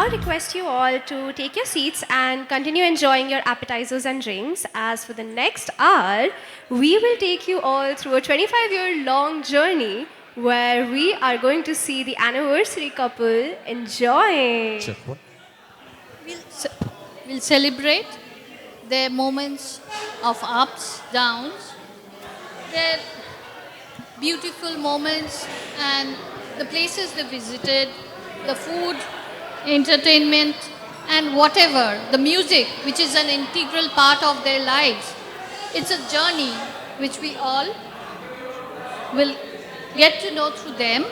now request you all to take your seats and continue enjoying your appetizers and drinks. As for the next hour, we will take you all through a 25-year-long journey where we are going to see the anniversary couple enjoying. Sure. What? We'll celebrate their moments of ups, downs, their beautiful moments and the places they visited, the food, entertainment, and whatever, the music, which is an integral part of their lives. It's a journey which we all will get to know through them.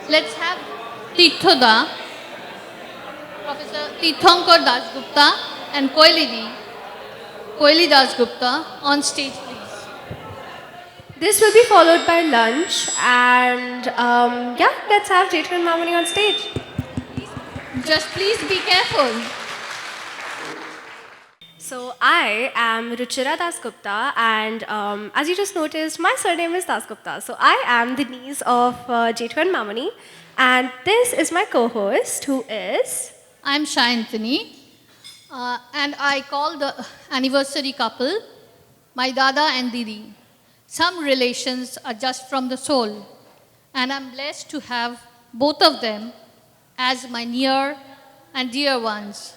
Let's have Tirthankar, Professor Tirthankar Dasgupta and Koyeli Dasgupta on stage, please. This will be followed by lunch and yeah, let's have Jethu and Mamani on stage. Just please be careful. So I am Ruchira Dasgupta and as you just noticed, my surname is Dasgupta. So I am the niece of Jethu and Mamani and this is my co-host who is... I'm Shayantini and I call the anniversary couple my Dada and Didi. Some relations are just from the soul and I'm blessed to have both of them as my near and dear ones.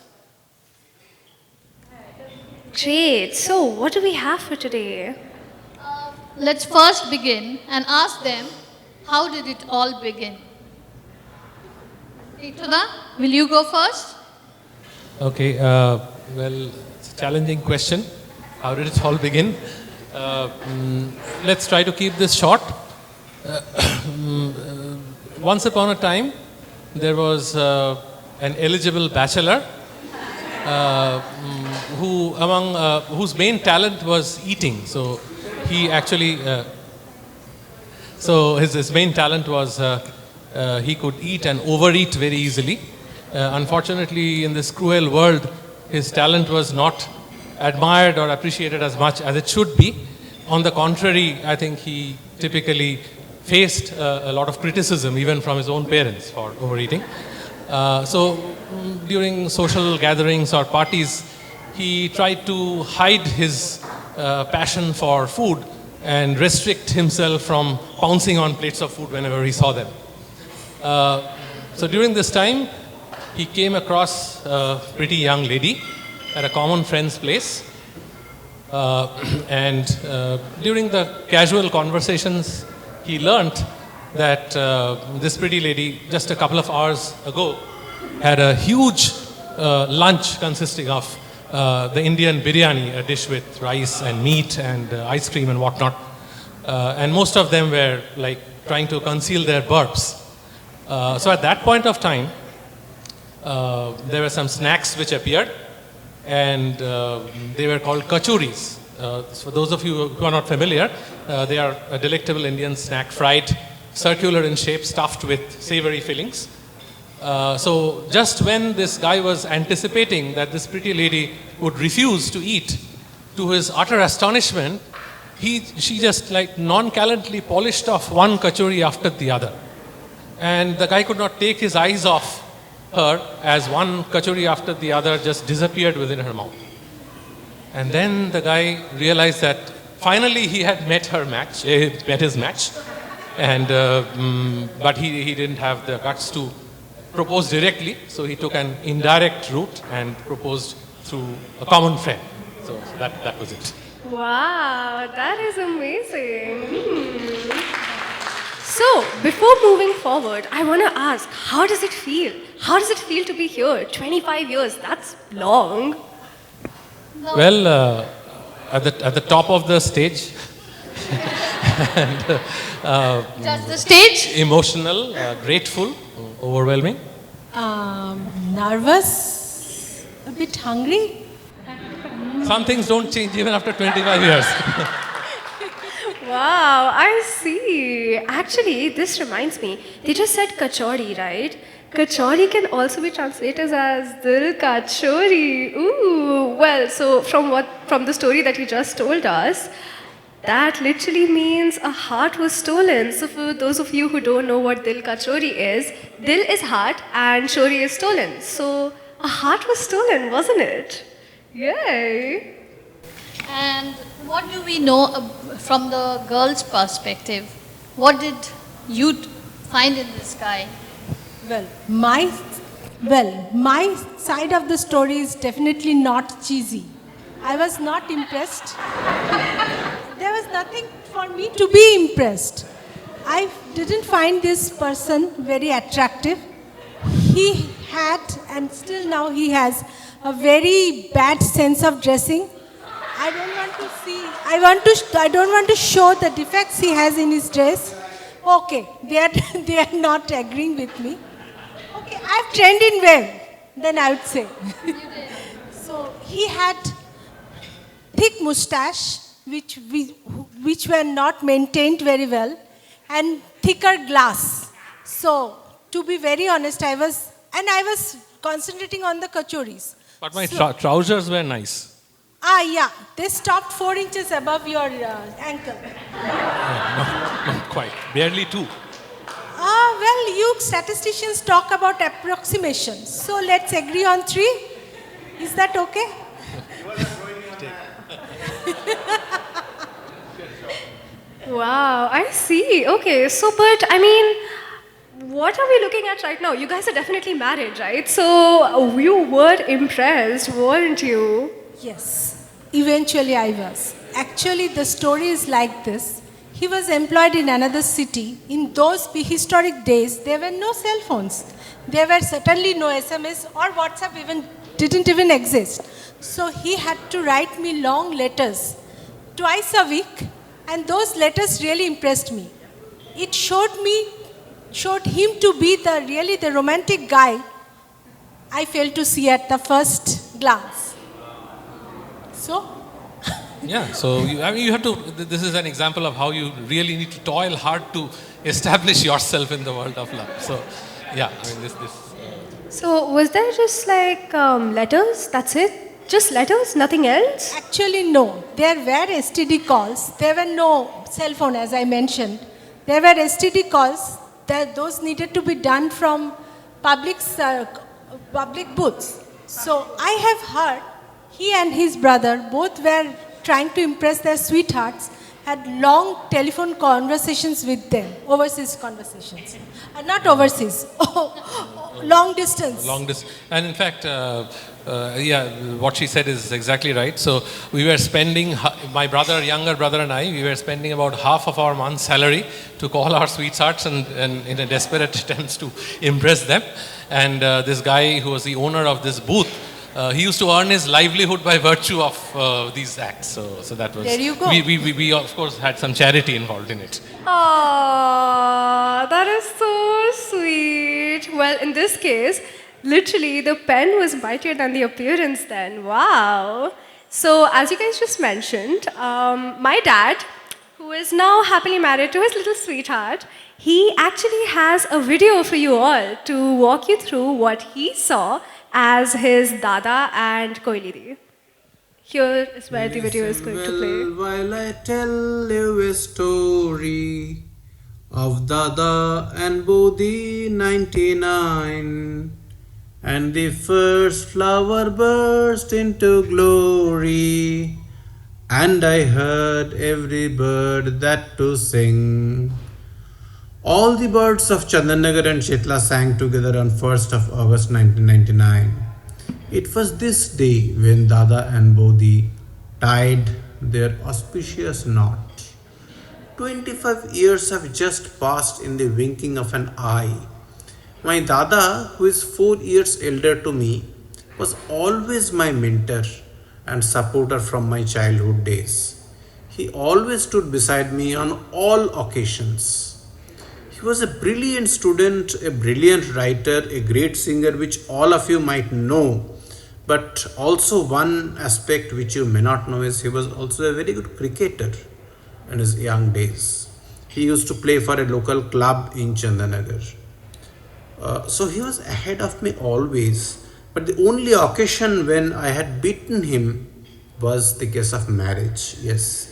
Great. So what do we have for today? Let's first begin and ask them, how did it all begin? Tirthankar, will you go first? Okay, well, it's a challenging question. How did it all begin? Let's try to keep this short. Once upon a time, there was an eligible bachelor whose main talent was eating. So he actually, his main talent was he could eat and overeat very easily. Unfortunately, in this cruel world, his talent was not admired or appreciated as much as it should be. On the contrary, I think he typically faced a lot of criticism even from his own parents for overeating. During social gatherings or parties, he tried to hide his passion for food and restrict himself from pouncing on plates of food whenever he saw them. So during this time, he came across a pretty young lady at a common friend's place. During the casual conversations, he learnt that this pretty lady, just a couple of hours ago, had a huge lunch consisting of the Indian biryani, a dish with rice and meat and ice cream and whatnot. And most of them were like trying to conceal their burps. So at that point of time, there were some snacks which appeared, and they were called kachoris. For those of you who are not familiar, they are a delectable Indian snack, fried, circular in shape, stuffed with savory fillings. So just when this guy was anticipating that this pretty lady would refuse to eat, to his utter astonishment, she just like nonchalantly polished off one kachori after the other. And the guy could not take his eyes off her as one kachori after the other just disappeared within her mouth. And then the guy realized that finally he had met his match, and but he didn't have the guts to propose directly, so he took an indirect route and proposed through a common friend. So that was it. Wow, that is amazing. So, before moving forward, I want to ask, how does it feel? How does it feel to be here? 25 years, that's long. Well, at the top of the stage, and, Just the stage? emotional, grateful, overwhelming. Nervous, a bit hungry. Some things don't change even after 25 years. Wow, I see. Actually, this reminds me, they just said kachori, right? Kachori can also be translated as dil kachori. Ooh, well, so from the story that you just told us, That literally means a heart was stolen. So, for those of you who don't know what dil ka chori is, dil is heart and chori is stolen. So, a heart was stolen, wasn't it? Yay! And what do we know from the girl's perspective? What did you find in this guy? Well, my side of the story is definitely not cheesy. I was not impressed. There was nothing for me to be impressed. I didn't find this person very attractive. He had, and still now he has, a very bad sense of dressing. I don't want to see. I don't want to show the defects he has in his dress. Okay, they are not agreeing with me. Okay, I've trained in well. Then I would say. So he had thick mustache, which were not maintained very well, and thicker glass. So to be very honest, I was concentrating on the kachoris. But my trousers were nice. Yeah, they stopped 4 inches above your ankle. Not quite. Barely 2. Well, you statisticians talk about approximations. So let's agree on 3. Is that okay? Wow, I see. Okay, so, but I mean, what are we looking at right now? You guys are definitely married, right? So, you were impressed, weren't you? Yes, eventually I was. Actually, the story is like this. He was employed in another city. In those prehistoric days, there were no cell phones. There were certainly no SMS or WhatsApp didn't even exist. So he had to write me long letters twice a week, and those letters really impressed me. It showed him to be the romantic guy I failed to see at the first glance. So, Yeah, so you have to, this is an example of how you really need to toil hard to establish yourself in the world of love. So, yeah, I mean, this. So, was there just like letters? That's it? Just letters? Nothing else? actually, no. There were STD calls. There were no cell phone, as I mentioned. There were STD calls. Those needed to be done from public booths. So I have heard he and his brother both were trying to impress their sweethearts, had long telephone conversations with them, overseas conversations. Not overseas, long distance. Long distance. And in fact, what she said is exactly right. So we were spending, my younger brother and I, we were spending about half of our month's salary to call our sweethearts and in a desperate attempts to impress them. And this guy who was the owner of this booth, he used to earn his livelihood by virtue of these acts. So that was. There you go. We of course had some charity involved in it. Ah, that is so sweet. Well, in this case, literally the pen was mightier than the appearance then. Wow. So, as you guys just mentioned, my dad, who is now happily married to his little sweetheart, he actually has a video for you all to walk you through what he saw as his Dada and Koyeli. Here is where the video is going to play. While I tell you a story of Dada and Bodhi 99, and the first flower burst into glory, and I heard every bird that to sing. All the birds of Chandannagar and Shetla sang together on 1st of August 1999. It was this day when Dada and Bodhi tied their auspicious knot. 25 years have just passed in the winking of an eye. My Dada, who is 4 years elder to me, was always my mentor and supporter from my childhood days. He always stood beside me on all occasions. He was a brilliant student, a brilliant writer, a great singer, which all of you might know. But also one aspect which you may not know is he was also a very good cricketer in his young days. He used to play for a local club in Chandannagar. So he was ahead of me always. But the only occasion when I had beaten him was the case of marriage. Yes,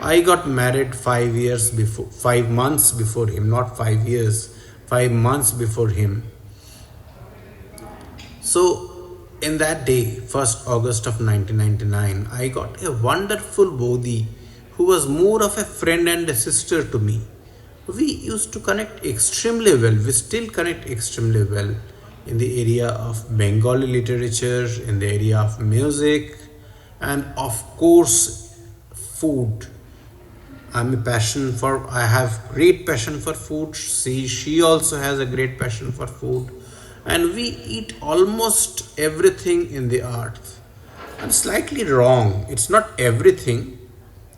I got married 5 years before, 5 months before him, not 5 years, 5 months before him. So, in that day, 1st August of 1999, I got a wonderful Bodhi who was more of a friend and a sister to me. We used to connect extremely well, we still connect extremely well in the area of Bengali literature, in the area of music, and of course, food. I have great passion for food. She also has a great passion for food. And we eat almost everything in the earth. And slightly wrong. It's not everything.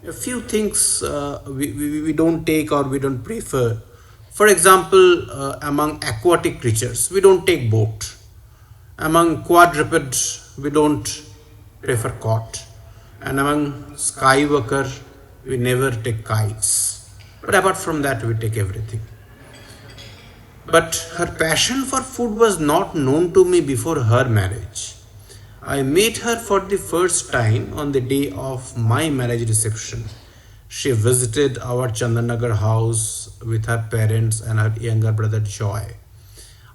A few things we don't take or we don't prefer. For example, among aquatic creatures, we don't take boat. Among quadrupeds, we don't prefer cot. And among skywalker, we never take kites. But apart from that, we take everything. But her passion for food was not known to me before her marriage. I met her for the first time on the day of my marriage reception. She visited our Chandanagar house with her parents and her younger brother Joy.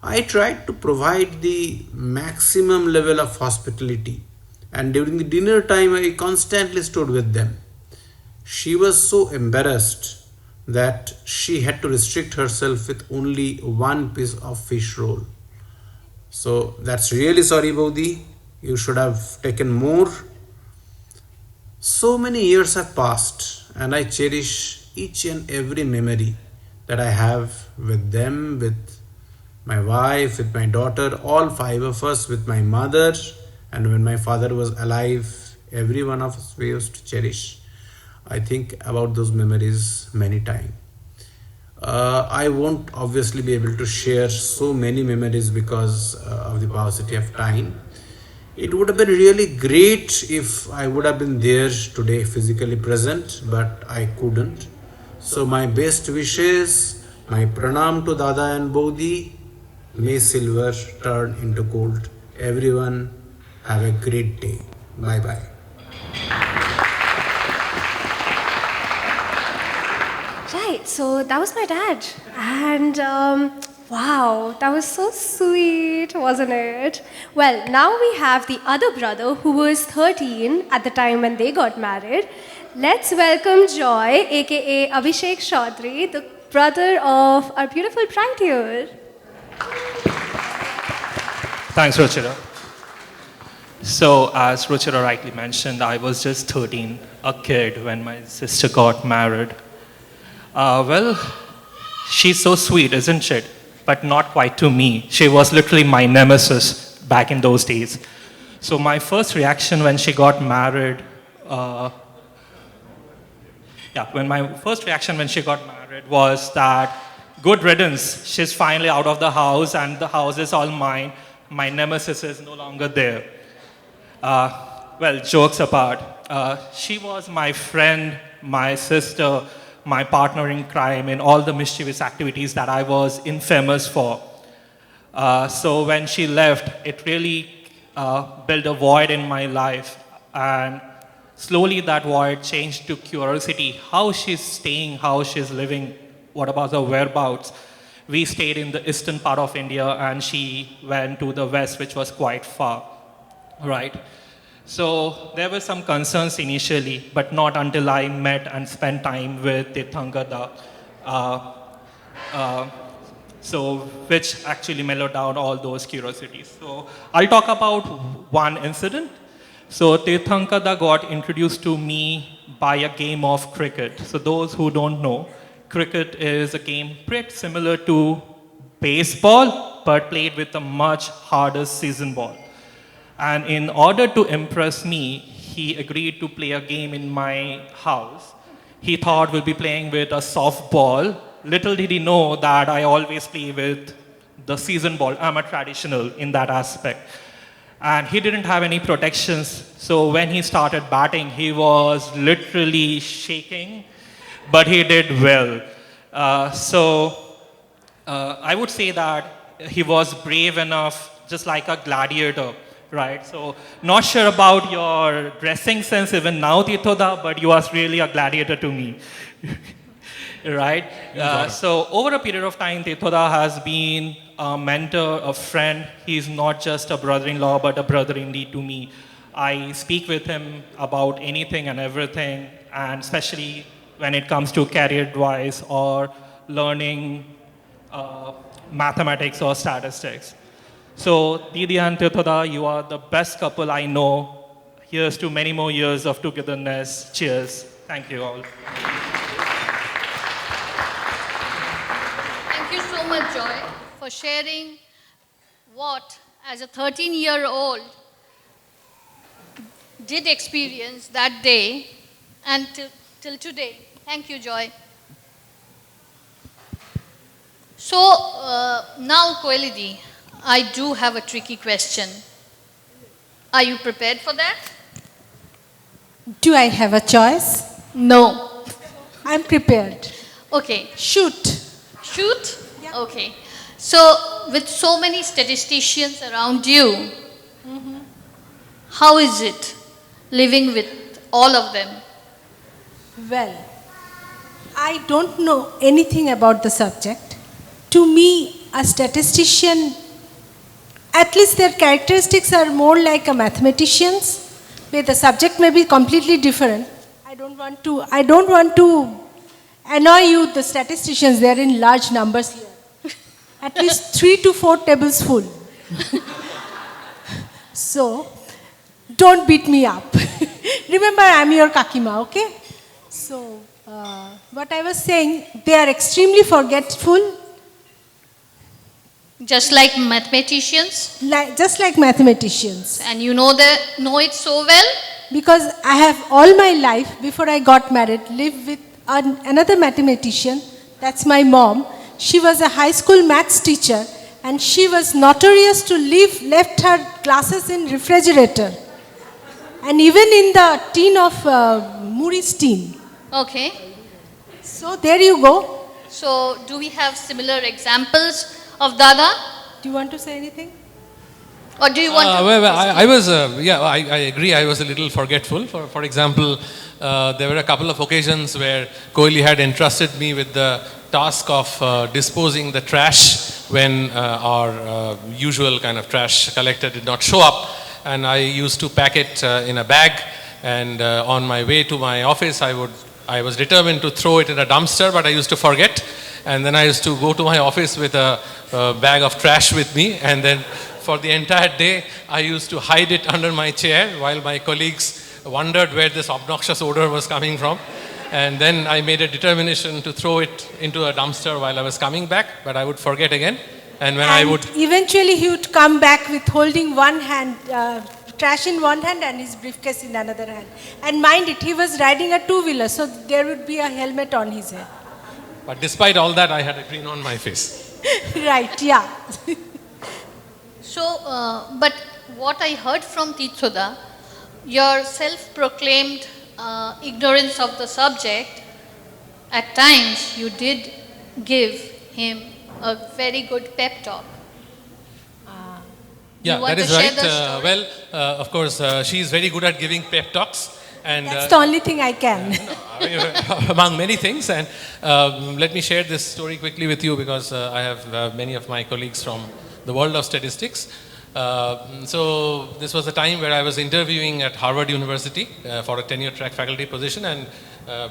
I tried to provide the maximum level of hospitality, and during the dinner time, I constantly stood with them. She was so embarrassed that she had to restrict herself with only one piece of fish roll. So that's really sorry, Bodhi. You should have taken more. So many years have passed, and I cherish each and every memory that I have with them, with my wife, with my daughter, all five of us, with my mother, and when my father was alive, every one of us we used to cherish. I think about those memories many times. I won't obviously be able to share so many memories because of the paucity of time. It would have been really great if I would have been there today physically present, but I couldn't. So, my best wishes, my pranam to Dada and Bodhi. May silver turn into gold. Everyone, have a great day. Bye bye. Right, so that was my dad. And wow, that was so sweet, wasn't it? Well, now we have the other brother who was 13 at the time when they got married. Let's welcome Joy, aka Abhishek Chaudhary, the brother of our beautiful bride here. Thanks, Ruchira. So, as Ruchira rightly mentioned, I was just 13, a kid, when my sister got married. Well, she's so sweet, isn't she? But not quite to me. She was literally my nemesis back in those days. So, my first reaction when she got married, when she got married was that good riddance. She's finally out of the house, and the house is all mine. My nemesis is no longer there. Well, jokes apart, she was my friend, my sister, my partner in crime in all the mischievous activities that I was infamous for. So when she left, it really built a void in my life. And slowly that void changed to curiosity. How she's staying, how she's living, what about her whereabouts? We stayed in the eastern part of India and she went to the west, which was quite far, right? So there were some concerns initially, but not until I met and spent time with Tirthankar, which actually mellowed down all those curiosities. So I'll talk about one incident. So Tirthankar got introduced to me by a game of cricket. So those who don't know, cricket is a game pretty similar to baseball, but played with a much harder season ball. And in order to impress me, he agreed to play a game in my house. He thought we'll be playing with a softball. Little did he know that I always play with the season ball. I'm a traditional in that aspect. And he didn't have any protections. So when he started batting, he was literally shaking, but he did well. I would say that he was brave enough, just like a gladiator, right? So, not sure about your dressing sense even now, Tirthoda, but you are really a gladiator to me. Right? So, over a period of time, Tirthoda has been a mentor, a friend. He's not just a brother in law, but a brother indeed to me. I speak with him about anything and everything, and especially when it comes to career advice or learning mathematics or statistics. So, Didi and Tirthoda, you are the best couple I know. Here's to many more years of togetherness. Cheers. Thank you all. Thank you so much, Joy, for sharing what, as a 13-year-old, did experience that day and till today. Thank you, Joy. So, now, Koyeli, I do have a tricky question. Are you prepared for that? Do I have a choice? No. I'm prepared. Okay. Shoot. Shoot? Yeah. Okay. So, with so many statisticians around you, how is it living with all of them? Well, I don't know anything about the subject. To me, a statistician, at least their characteristics are more like a mathematician's, where the subject may be completely different. I don't want to annoy you, the statisticians, they are in large numbers here. At least 3 to 4 tables full. So, don't beat me up. Remember, I'm your Kakima, okay? So, what I was saying, they are extremely forgetful. Just like mathematicians? Just like mathematicians. And you know it so well? Because I have all my life, before I got married, lived with another mathematician. That's my mom. She was a high school maths teacher, and she was notorious to left her glasses in refrigerator. And even in the tin of Muri's tin. Okay. So there you go. So, do we have similar examples of Dada? Do you want to say anything? Or do you want to? I agree. I was a little forgetful. For example, there were a couple of occasions where Koyeli had entrusted me with the task of disposing the trash when our usual kind of trash collector did not show up. And I used to pack it in a bag. And on my way to my office, I was determined to throw it in a dumpster, but I used to forget. And then I used to go to my office with a bag of trash with me, and then for the entire day I used to hide it under my chair while my colleagues wondered where this obnoxious odor was coming from. And then I made a determination to throw it into a dumpster while I was coming back, but I would forget again. And eventually he would come back with holding one hand, trash in one hand and his briefcase in another hand. And mind it, he was riding a two-wheeler, so there would be a helmet on his head. But despite all that, I had a grin on my face. Right, yeah. So, but what I heard from Tirthoda, your self-proclaimed ignorance of the subject, at times you did give him a very good pep talk. Yeah, that is right. Of course, she is very good at giving pep talks. And that's the only thing I can. Among many things. And let me share this story quickly with you, because I have many of my colleagues from the world of statistics. So this was a time where I was interviewing at Harvard University for a tenure track faculty position, and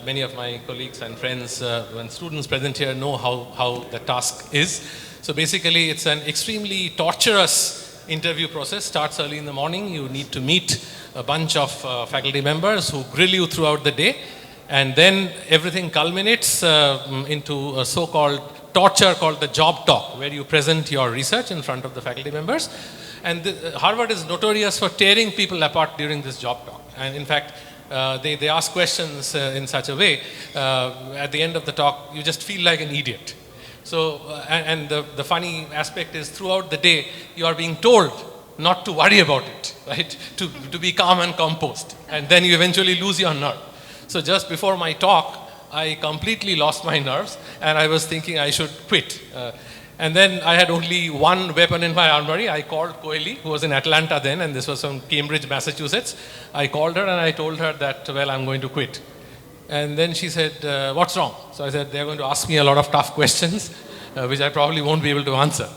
many of my colleagues and friends, when students present here, know how the task is. So basically, it's an extremely torturous interview process. Starts early in the morning. You need to meet a bunch of faculty members who grill you throughout the day, and then everything culminates into a so-called torture called the job talk, where you present your research in front of the faculty members. And Harvard is notorious for tearing people apart during this job talk. And in fact, they ask questions in such a way, at the end of the talk, you just feel like an idiot. So, and the funny aspect is, throughout the day, you are being told not to worry about it, right? To be calm and composed. And then you eventually lose your nerve. So just before my talk, I completely lost my nerves, and I was thinking I should quit. And then I had only one weapon in my armory. I called Koyeli, who was in Atlanta then, and this was from Cambridge, Massachusetts. I called her and I told her that, well, I'm going to quit. And then she said, what's wrong? So I said, they're going to ask me a lot of tough questions, which I probably won't be able to answer.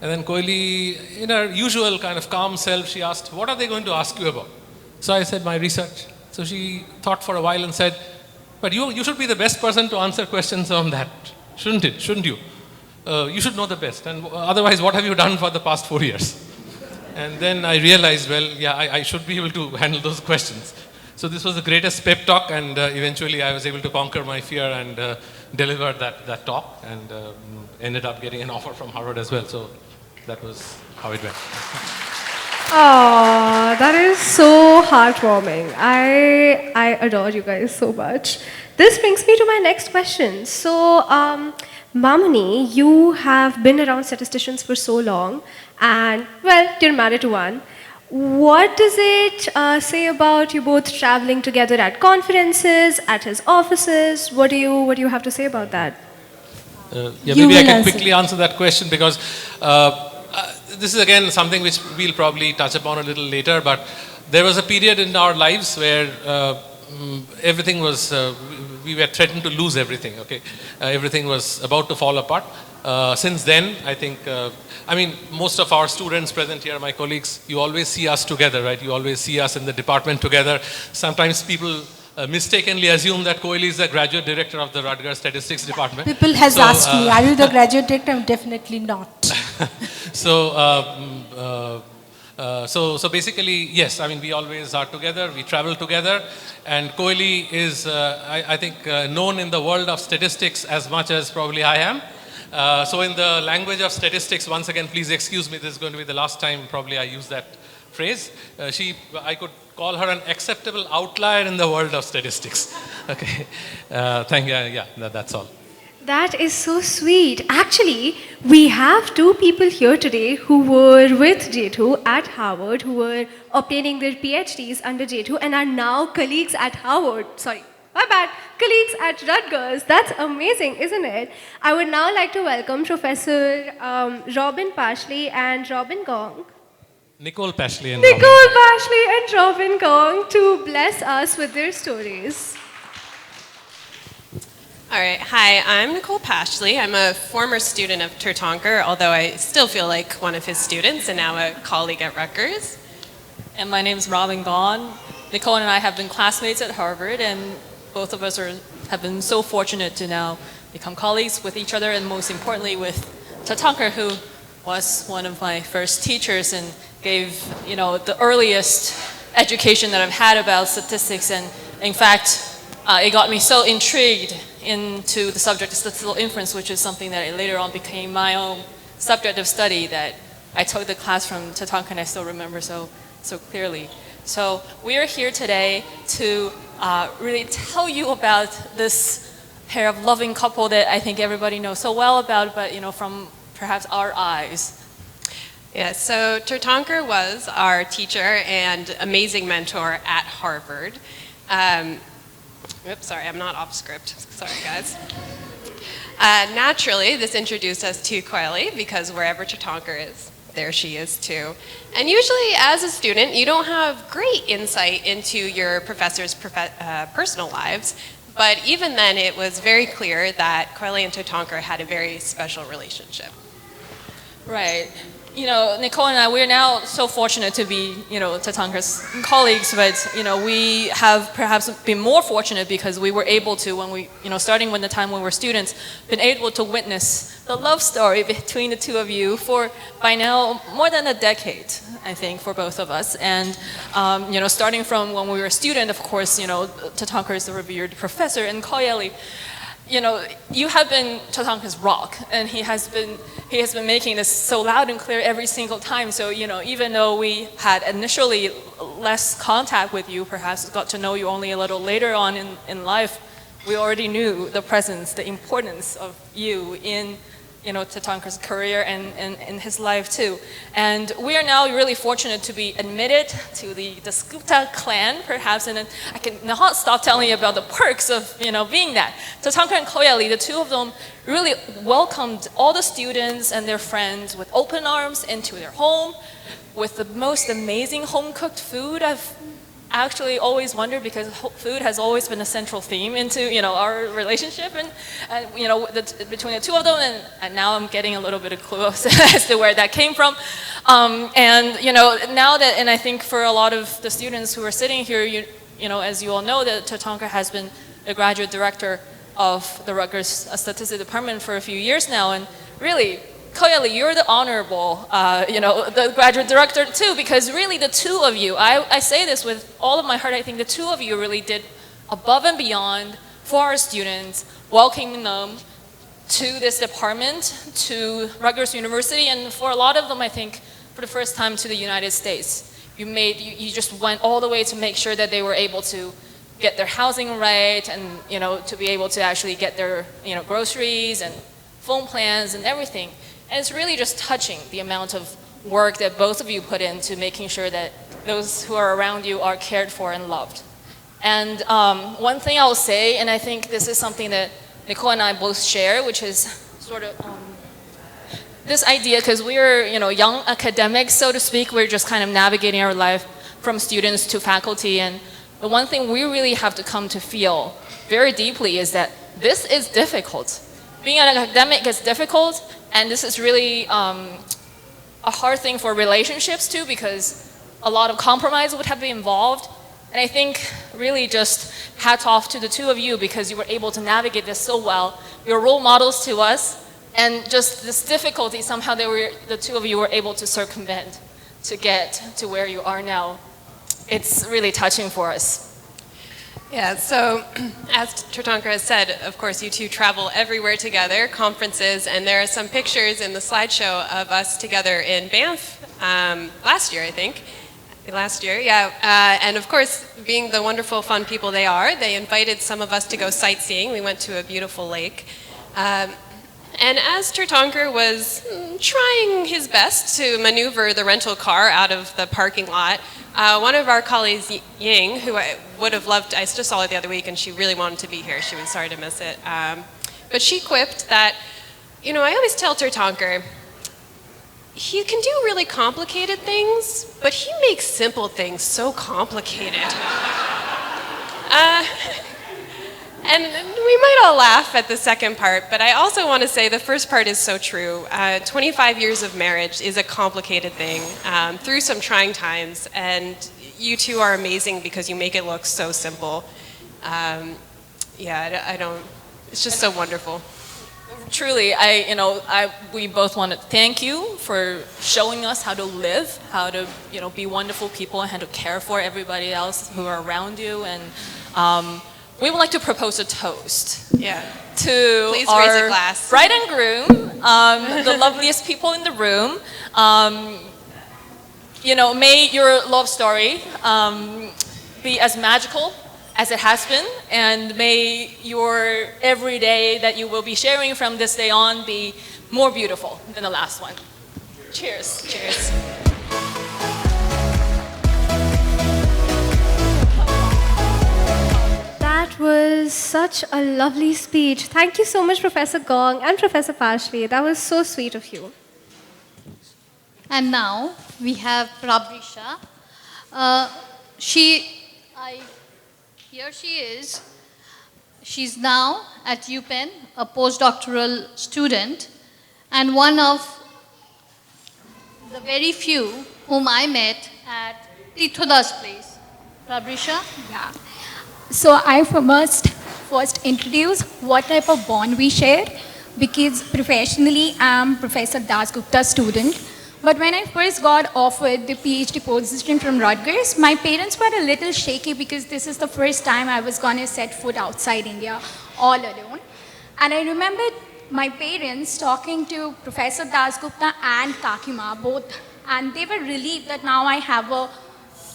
And then Koyeli, in her usual kind of calm self, she asked, what are they going to ask you about? So I said, my research. So she thought for a while and said, but you should be the best person to answer questions on that, shouldn't it? Shouldn't you? You should know the best. And otherwise, what have you done for the past 4 years? And then I realized, well, yeah, I should be able to handle those questions. So this was the greatest pep talk, and eventually I was able to conquer my fear and deliver that talk, and ended up getting an offer from Harvard as well. So that was how it went. Oh, that is so heartwarming. I adore you guys so much. This brings me to my next question. So, Mamani, you have been around statisticians for so long, and well, you're married to one. What does it say about you both traveling together at conferences, at his offices? What do you have to say about that? Yeah, You maybe I will can answer. quickly answer that question, because this is again something which we'll probably touch upon a little later, but there was a period in our lives where everything was, we were threatened to lose everything, okay? Everything was about to fall apart. Since then, I think, I mean, most of our students present here, my colleagues, you always see us together, right? You always see us in the department together. Sometimes people mistakenly assume that Koyeli is the graduate director of the Rutgers Statistics Department. People has So, asked me, are you the graduate director? I'm definitely not. So basically, yes, I mean, we always are together, we travel together, and Koyeli is, I think, known in the world of statistics as much as probably I am. So in the language of statistics, once again, please excuse me, this is going to be the last time probably I use that phrase. I could call her an acceptable outlier in the world of statistics. Okay, thank you, yeah, that's all. That is so sweet. Actually, we have two people here today who were with J2 at Harvard, who were obtaining their PhDs under J2 and are now colleagues at Harvard. Sorry, my bad. Colleagues at Rutgers. That's amazing, isn't it? I would now like to welcome Professor Robin Pashley and Robin Gong. Nicole Pashley and Nicole Pashley and Robin Gong to bless us with their stories. All right, hi, I'm Nicole Pashley. I'm a former student of Tirthankar, although I still feel like one of his students and now a colleague at Rutgers. And my name is Robin Gong. Nicole and I have been classmates at Harvard, and both of us have been so fortunate to now become colleagues with each other, and most importantly with Tirthankar, who was one of my first teachers and gave, the earliest education that I've had about statistics. And in fact, it got me so intrigued into the subject of statistical inference, which is something that later on became my own subject of study, that I took the class from Tirthankar and I still remember so clearly. So we are here today to really tell you about this pair of loving couple that I think everybody knows so well about, but from perhaps our eyes. Yeah, so Tirthankar was our teacher and amazing mentor at Harvard. Oops, sorry, I'm not off script. Sorry, guys. Naturally, this introduced us to Koyeli, because wherever Tirthankar is, there she is too. And usually, as a student, you don't have great insight into your professors' personal lives. But even then, it was very clear that Koyeli and Tirthankar had a very special relationship. Right. Nicole and I, we're now so fortunate to be, Tirthankar's colleagues, but, we have perhaps been more fortunate because we were able to, when we, starting when the time when we were students, been able to witness the love story between the two of you for, by now, more than a decade, I think, for both of us. And, starting from when we were a student, of course, Tirthankar is the revered professor, and Koyeli, you have been Tirthankar's rock, and he has been making this so loud and clear every single time. So, even though we had initially less contact with you, perhaps got to know you only a little later on in life, we already knew the presence, the importance of you in Tirthankar's career and his life too. And we are now really fortunate to be admitted to the Dasgupta clan, perhaps, and I can not stop telling you about the perks of being that. Tirthankar and Koyeli, the two of them, really welcomed all the students and their friends with open arms into their home, with the most amazing home-cooked food. I've actually always wondered, because food has always been a central theme into our relationship and between the two of them, and now I'm getting a little bit of clue as to where that came from. And now that, and I think for a lot of the students who are sitting here, as you all know, that Tirthankar has been a graduate director of the Rutgers Statistics Department for a few years now, and really, Koyeli, you're the honorable, the graduate director too, because really the two of you, I say this with all of my heart, I think the two of you really did above and beyond for our students, welcoming them to this department, to Rutgers University, and for a lot of them, I think, for the first time to the United States. You just went all the way to make sure that they were able to get their housing right, and to be able to actually get their groceries and phone plans and everything. And it's really just touching, the amount of work that both of you put into making sure that those who are around you are cared for and loved. And one thing I'll say, and I think this is something that Nicole and I both share, which is sort of this idea, because we're young academics, so to speak, we're just kind of navigating our life from students to faculty, and the one thing we really have to come to feel very deeply is that this is difficult. Being an academic is difficult, and this is really a hard thing for relationships too, because a lot of compromise would have been involved. And I think really just hats off to the two of you, because you were able to navigate this so well. You're role models to us, and just this difficulty, somehow the two of you were able to circumvent to get to where you are now. It's really touching for us. Yeah, so as Tirthankar has said, of course, you two travel everywhere together, conferences, and there are some pictures in the slideshow of us together in Banff last year, I think. Last year, yeah. And of course, being the wonderful, fun people they are, they invited some of us to go sightseeing. We went to a beautiful lake. And as Tirthankar was trying his best to maneuver the rental car out of the parking lot, one of our colleagues, Ying, who I would have loved, I just saw her the other week and she really wanted to be here. She was sorry to miss it. But she quipped that, I always tell Tirthankar, he can do really complicated things, but he makes simple things so complicated. And we might all laugh at the second part, but I also want to say the first part is so true. 25 years of marriage is a complicated thing through some trying times, and you two are amazing because you make it look so simple. It's just so wonderful. Truly, we both want to thank you for showing us how to live, how to, be wonderful people and how to care for everybody else who are around you. And we would like to propose a toast. Yeah. To Please our raise a glass. bride and groom, the loveliest people in the room. May your love story be as magical as it has been, and may your every day that you will be sharing from this day on be more beautiful than the last one. Cheers. Cheers. That was such a lovely speech. Thank you so much, Professor Gong and Professor Pashley. That was so sweet of you. And now we have Prabrisha. Here she is. She's now at UPenn, a postdoctoral student, and one of the very few whom I met at Tirtha's place. Prabrisha? Yeah. So I must first introduce what type of bond we share, because professionally I'm Professor Dasgupta's student. But when I first got offered the PhD position from Rutgers, my parents were a little shaky because this is the first time I was going to set foot outside India all alone. And I remember my parents talking to Professor Dasgupta and Kakima both, and they were relieved that now I have a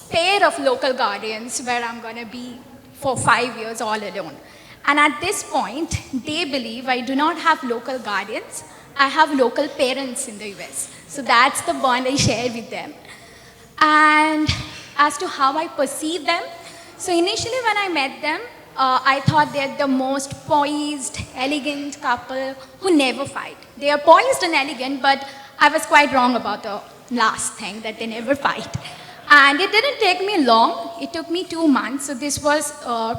pair of local guardians where I'm going to be for 5 years all alone. And at this point, they believe I do not have local guardians. I have local parents in the US. So that's the bond I share with them. And as to how I perceive them, so initially when I met them, I thought they're the most poised, elegant couple who never fight. They are poised and elegant, but I was quite wrong about the last thing, that they never fight. And it didn't take me long. It took me 2 months. So this was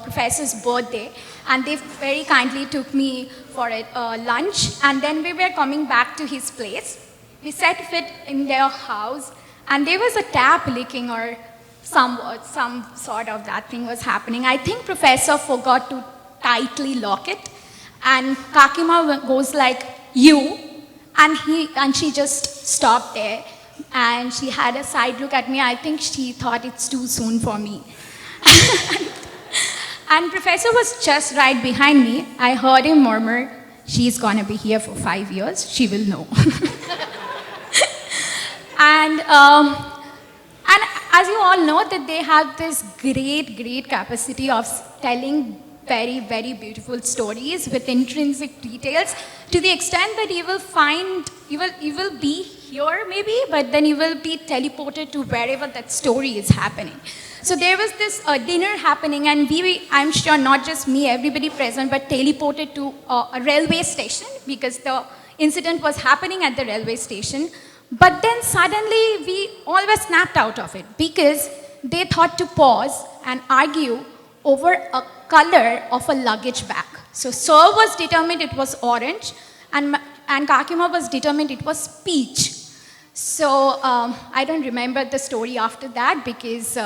professor's birthday, and they very kindly took me for a lunch. And then we were coming back to his place. We sat fit in their house, and there was a tap leaking or some sort of that thing was happening. I think professor forgot to tightly lock it, and Kakima goes like, "You," and she just stopped there, and she had a side look at me. I think she thought it's too soon for me. And professor was just right behind me. I heard him murmur, "She's gonna be here for 5 years. She will know." And as you all know, that they have this great capacity of telling very, very beautiful stories with intrinsic details, to the extent that you will be here maybe, but then you will be teleported to wherever that story is happening. So there was this dinner happening, and I'm sure not just me, everybody present, but teleported to a railway station, because the incident was happening at the railway station. But then suddenly we all were snapped out of it, because they thought to pause and argue over a color of a luggage bag. So Sir was determined it was orange, and Kakima was determined it was peach. So I don't remember the story after that, because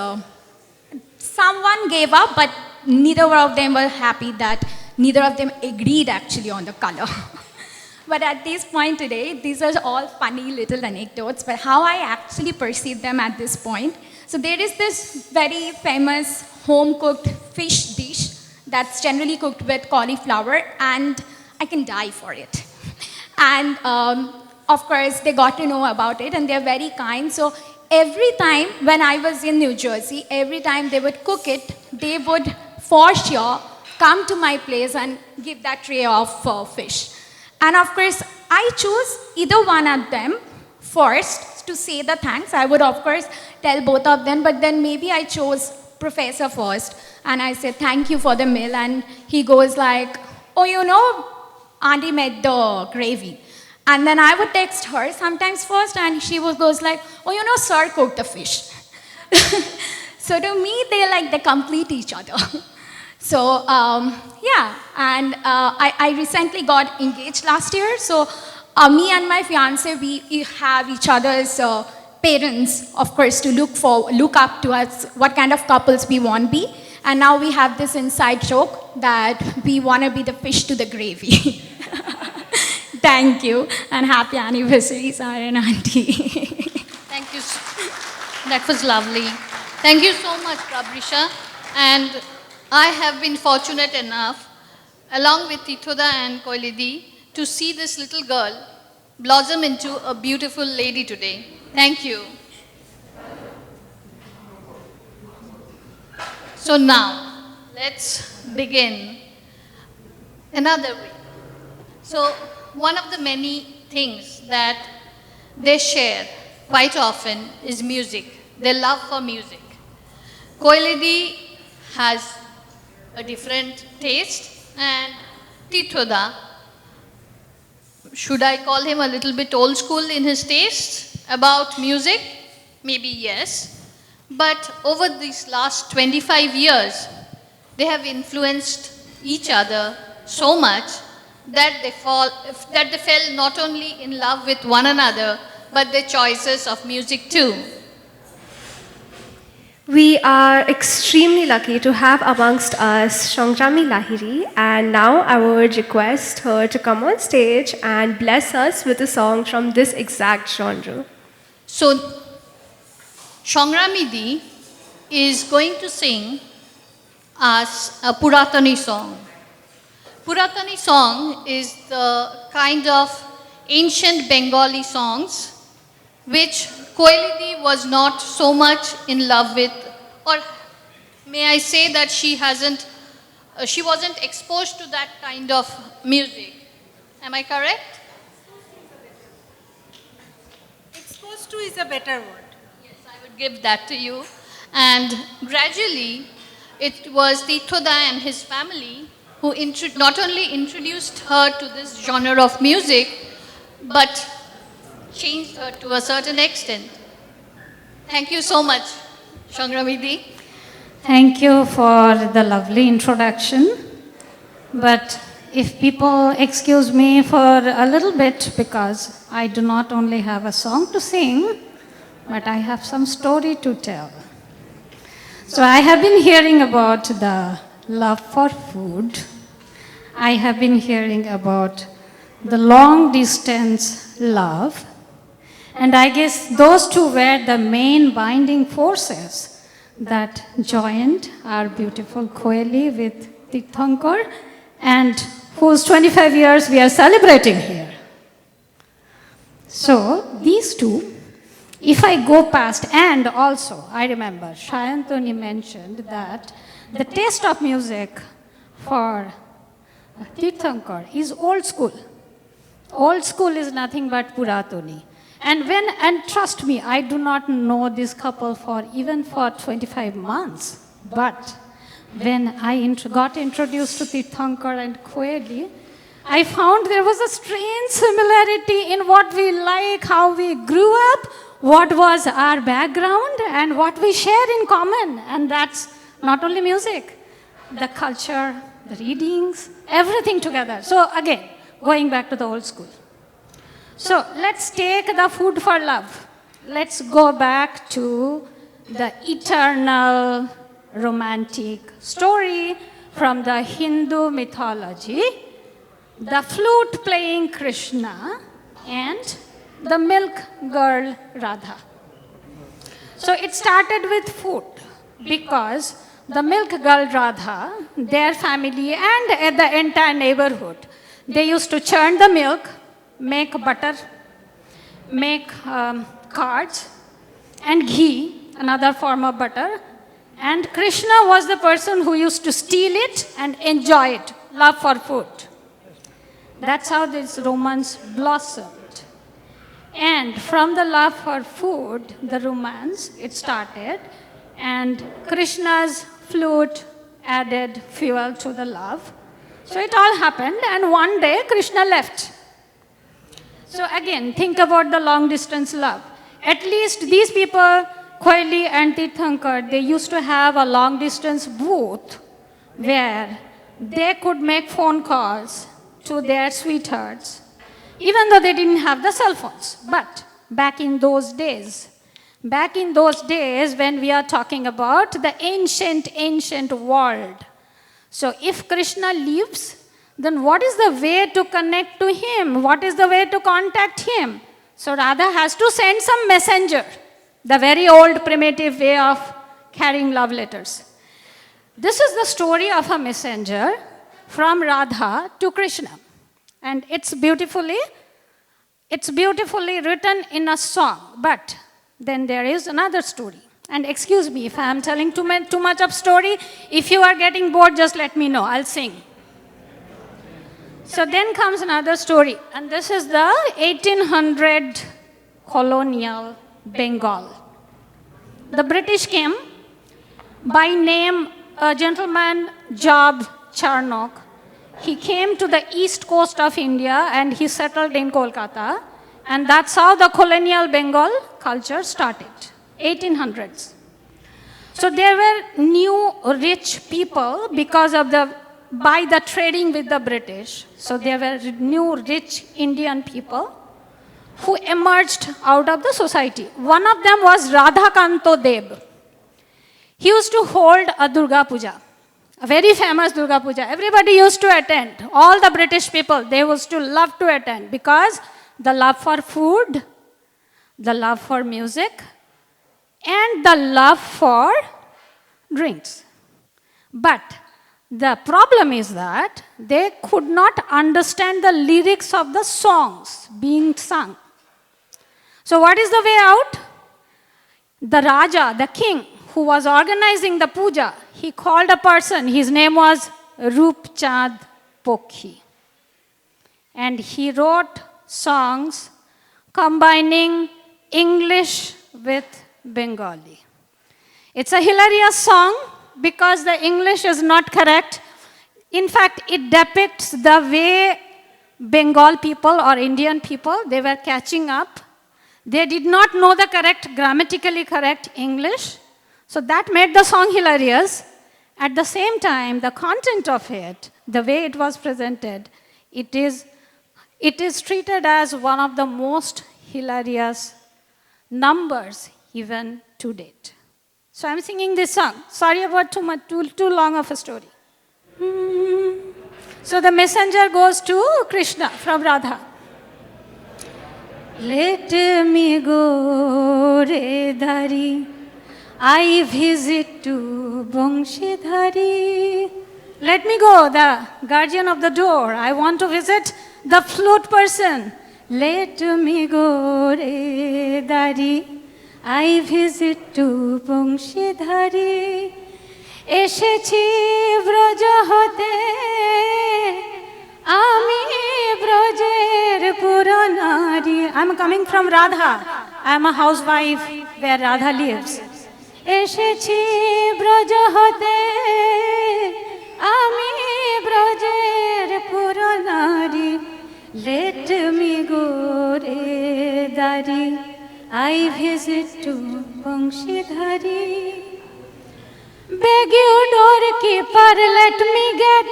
someone gave up, but neither of them were happy that neither of them agreed actually on the color. But at this point today, these are all funny little anecdotes, but how I actually perceive them at this point. So there is this very famous home-cooked fish dish that's generally cooked with cauliflower, and I can die for it. And of course, they got to know about it, and they're very kind. So every time when I was in New Jersey, every time they would cook it, they would for sure come to my place and give that tray of fish. And of course, I choose either one of them first to say the thanks. I would, of course, tell both of them, but then maybe I chose professor first. And I said, "Thank you for the meal." And he goes like, "Oh, you know, Auntie made the gravy." And then I would text her sometimes first, and she goes like, "Oh, you know, Sir cooked the fish." So to me, they complete each other. So, yeah, and I recently got engaged last year. So, me and my fiance, we have each other's parents, of course, to look up to us, what kind of couples we want to be. And now we have this inside joke that we want to be the fish to the gravy. Thank you, and happy anniversary, Sir and Auntie. Thank you. That was lovely. Thank you so much, Prabrisha. And I have been fortunate enough, along with Tirthankar and Koyeli, to see this little girl blossom into a beautiful lady today. Thank you. So now, let's begin another way. So, one of the many things that they share quite often is music, their love for music. Koyeli has a different taste, and Tirthankar, should I call him a little bit old school in his taste about music? Maybe yes. But over these last 25 years, they have influenced each other so much that they fell not only in love with one another, but their choices of music too. We are extremely lucky to have amongst us Shangrami Lahiri, and now I would request her to come on stage and bless us with a song from this exact genre. So, Shangrami Di is going to sing us a Puratani song. Puratani song is the kind of ancient Bengali songs which Koyeli was not so much in love with, or may I say that she wasn't exposed to that kind of music. Am I correct? Close to is a better word. Yes, I would give that to you. And gradually, it was Tirthankar and his family who not only introduced her to this genre of music, but changed her to a certain extent. Thank you so much, Shangramidi. Thank you for the lovely introduction. But if people excuse me for a little bit, because I do not only have a song to sing, but I have some story to tell. So I have been hearing about the love for food. I have been hearing about the long distance love. And I guess those two were the main binding forces that joined our beautiful Koyeli with Tirthankar, and whose 25 years we are celebrating here. So these two, if I go past, and also I remember Shayantoni mentioned that the taste of music for Tirthankar is old school. Old school is nothing but Puratoni. And trust me, I do not know this couple for even for 25 months. But when I got introduced to Tirthankar and Koyeli, I found there was a strange similarity in what we like, how we grew up, what was our background, and what we share in common. And that's not only music, the culture, the readings, everything together. So again, going back to the old school. So let's take the food for love. Let's go back to the eternal romantic story from the Hindu mythology, the flute playing Krishna and the milk girl Radha. So it started with food because the milk girl Radha, their family and the entire neighborhood, they used to churn the milk, make butter, make curds and ghee, another form of butter. And Krishna was the person who used to steal it and enjoy it, love for food. That's how this romance blossomed. And from the love for food, the romance, it started. And Krishna's flute added fuel to the love. So it all happened, and one day Krishna left. So again, think about the long distance love. At least these people, Koyeli and Tirthankar, they used to have a long distance booth where they could make phone calls to their sweethearts, even though they didn't have the cell phones. But back in those days when we are talking about the ancient world. So if Krishna leaves, then what is the way to connect to him? What is the way to contact him? So Radha has to send some messenger, the very old primitive way of carrying love letters. This is the story of a messenger from Radha to Krishna. And it's beautifully written in a song. But then there is another story. And excuse me if I am telling too much of story. If you are getting bored, just let me know. I'll sing. So then comes another story. And this is the 1800 colonial Bengal. The British came, by name a gentleman Job Charnock. He came to the east coast of India and he settled in Kolkata. And that's how the colonial Bengal culture started, 1800s. So there were new rich people by the trading with the British. So there were new rich Indian people who emerged out of the society. One of them was Radhakanto Deb. He used to hold a Durga Puja, a very famous Durga Puja. Everybody used to attend. All the British people, they used to love to attend because the love for food, the love for music, and the love for drinks. But the problem is that they could not understand the lyrics of the songs being sung. So what is the way out? The Raja, the king, who was organizing the puja, he called a person, his name was Rup Chand Pokhi. And he wrote songs combining English with Bengali. It's a hilarious song because the English is not correct. In fact, it depicts the way Bengal people or Indian people, they were catching up. They did not know the correct, grammatically correct English. So that made the song hilarious. At the same time, the content of it, the way it was presented, it is treated as one of the most hilarious numbers even to date. So I'm singing this song. Sorry about too long of a story. So the messenger goes to Krishna from Radha. Let me go, Redhari. I visit to Bangshidhari. Let me go, the guardian of the door. I want to visit the flute person. Let me go, Redhari. I visit to Bangshidhari. এসেছি ব্রজ হতে আমি ব্রজের পুরনারী I'm coming from Radha. I'm a housewife where Radha lives. এসেছি ব্রজ হতে আমি ব্রজের পুরনারী Let me go Redhari. I visit to Bangshidhari. Beg you, doorkeeper, let me get.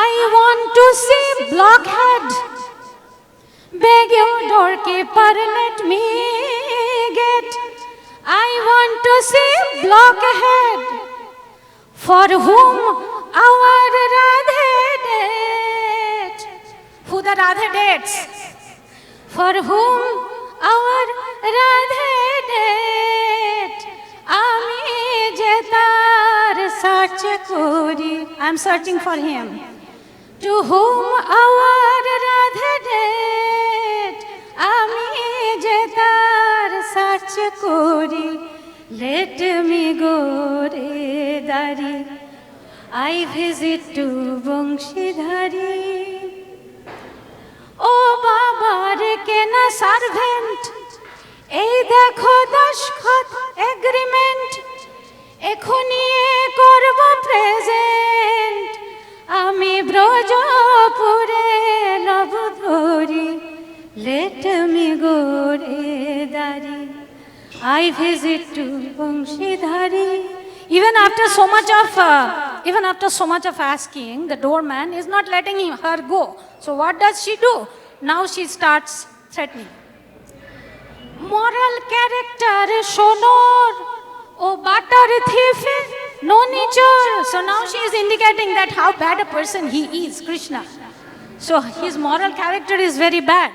I want to see blockhead. Beg you, doorkeeper, let me get. I want to see blockhead. For whom our Radhe date. Who the Radhe dates? For whom our Radhe date. আমি যে তার search করি I'm searching for him. To whom our Radhe date. আমি যে তার search করি Let me go Redhari. I visit to Bangshidhari. ও বাবার কেনা সার্ভেন্ট এই দেখো দশখত এগ্রিমেন্ট এখনি করব প্রেজেন্ট আমি ব্রজপুরে লব ধরি Let me go Redhari. I visit to Bangshidhari. Even after so much of asking, the doorman is not letting her go. So what does she do? Now she starts threatening. Moral character shonor o butter thief no nature. So now she is indicating that how bad a person he is, Krishna. So his moral character is very bad.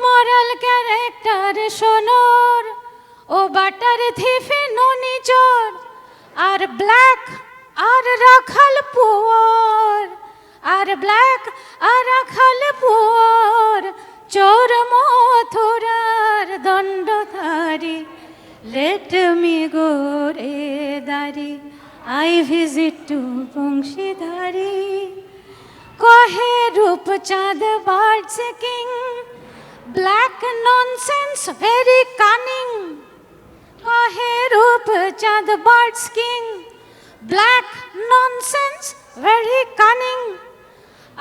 Moral character shonor o butter thief no nature. Are black are rakhal poor. Are black are rakhal poor. চোর মথুরার দণ্ডধারী Let me go Redhari. I visit to Bangshidhari. কহে Rupchand birds king Black nonsense very cunning. কহে Rupchand birds king Black nonsense very cunning.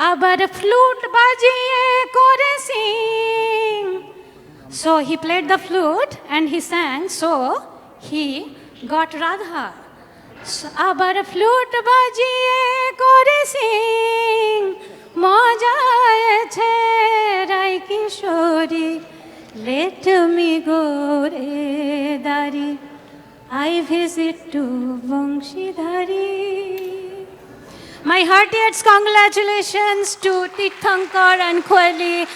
আবার flute বাজিয়ে করে sing. So he played the flute and he sang, so he got Radha. আবার flute বাজিয়ে করে sing. মজা আছে রাই কিশোরী Let me go Redhari. I visit to Bangshidhari. My heartiest congratulations to Tirthankar and Koyeli,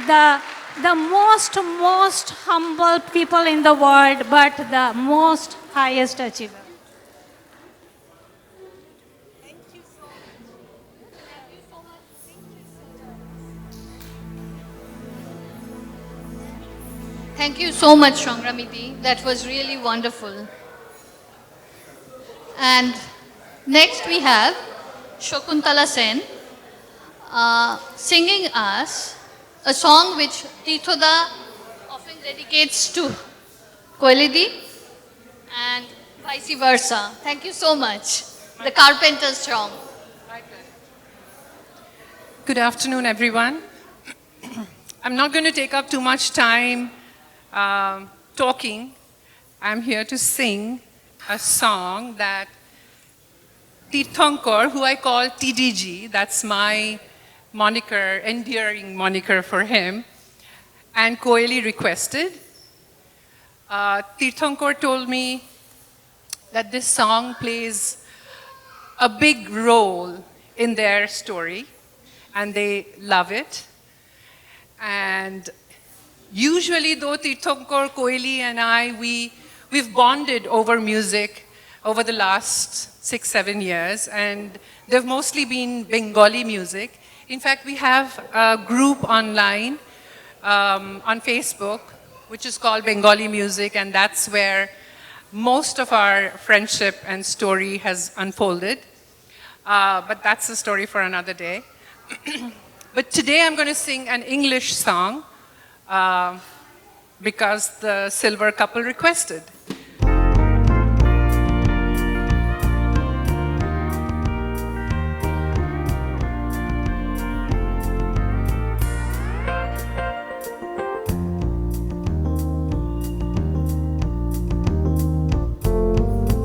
the most humble people in the world, but the most highest achiever. Thank you so much, Shangramiti. That was really wonderful. And next we have Shakuntala Sen singing us a song which Tirthoda often dedicates to Koyeli and vice versa. Thank you so much. The Carpenter's Song. Good afternoon, everyone. I'm not going to take up too much time talking. I'm here to sing a song that Tirthankar, who I call TDG, that's my moniker, endearing moniker for him, and Koyeli requested. Tirthankar told me that this song plays a big role in their story, and they love it. And usually, though Tirthankar, Koyeli, and I, we've bonded over music over the last 6-7 years, and they've mostly been Bengali music. In fact, we have a group online on Facebook, which is called Bengali Music, and that's where most of our friendship and story has unfolded. But that's a story for another day. But today I'm going to sing an English song because the silver couple requested.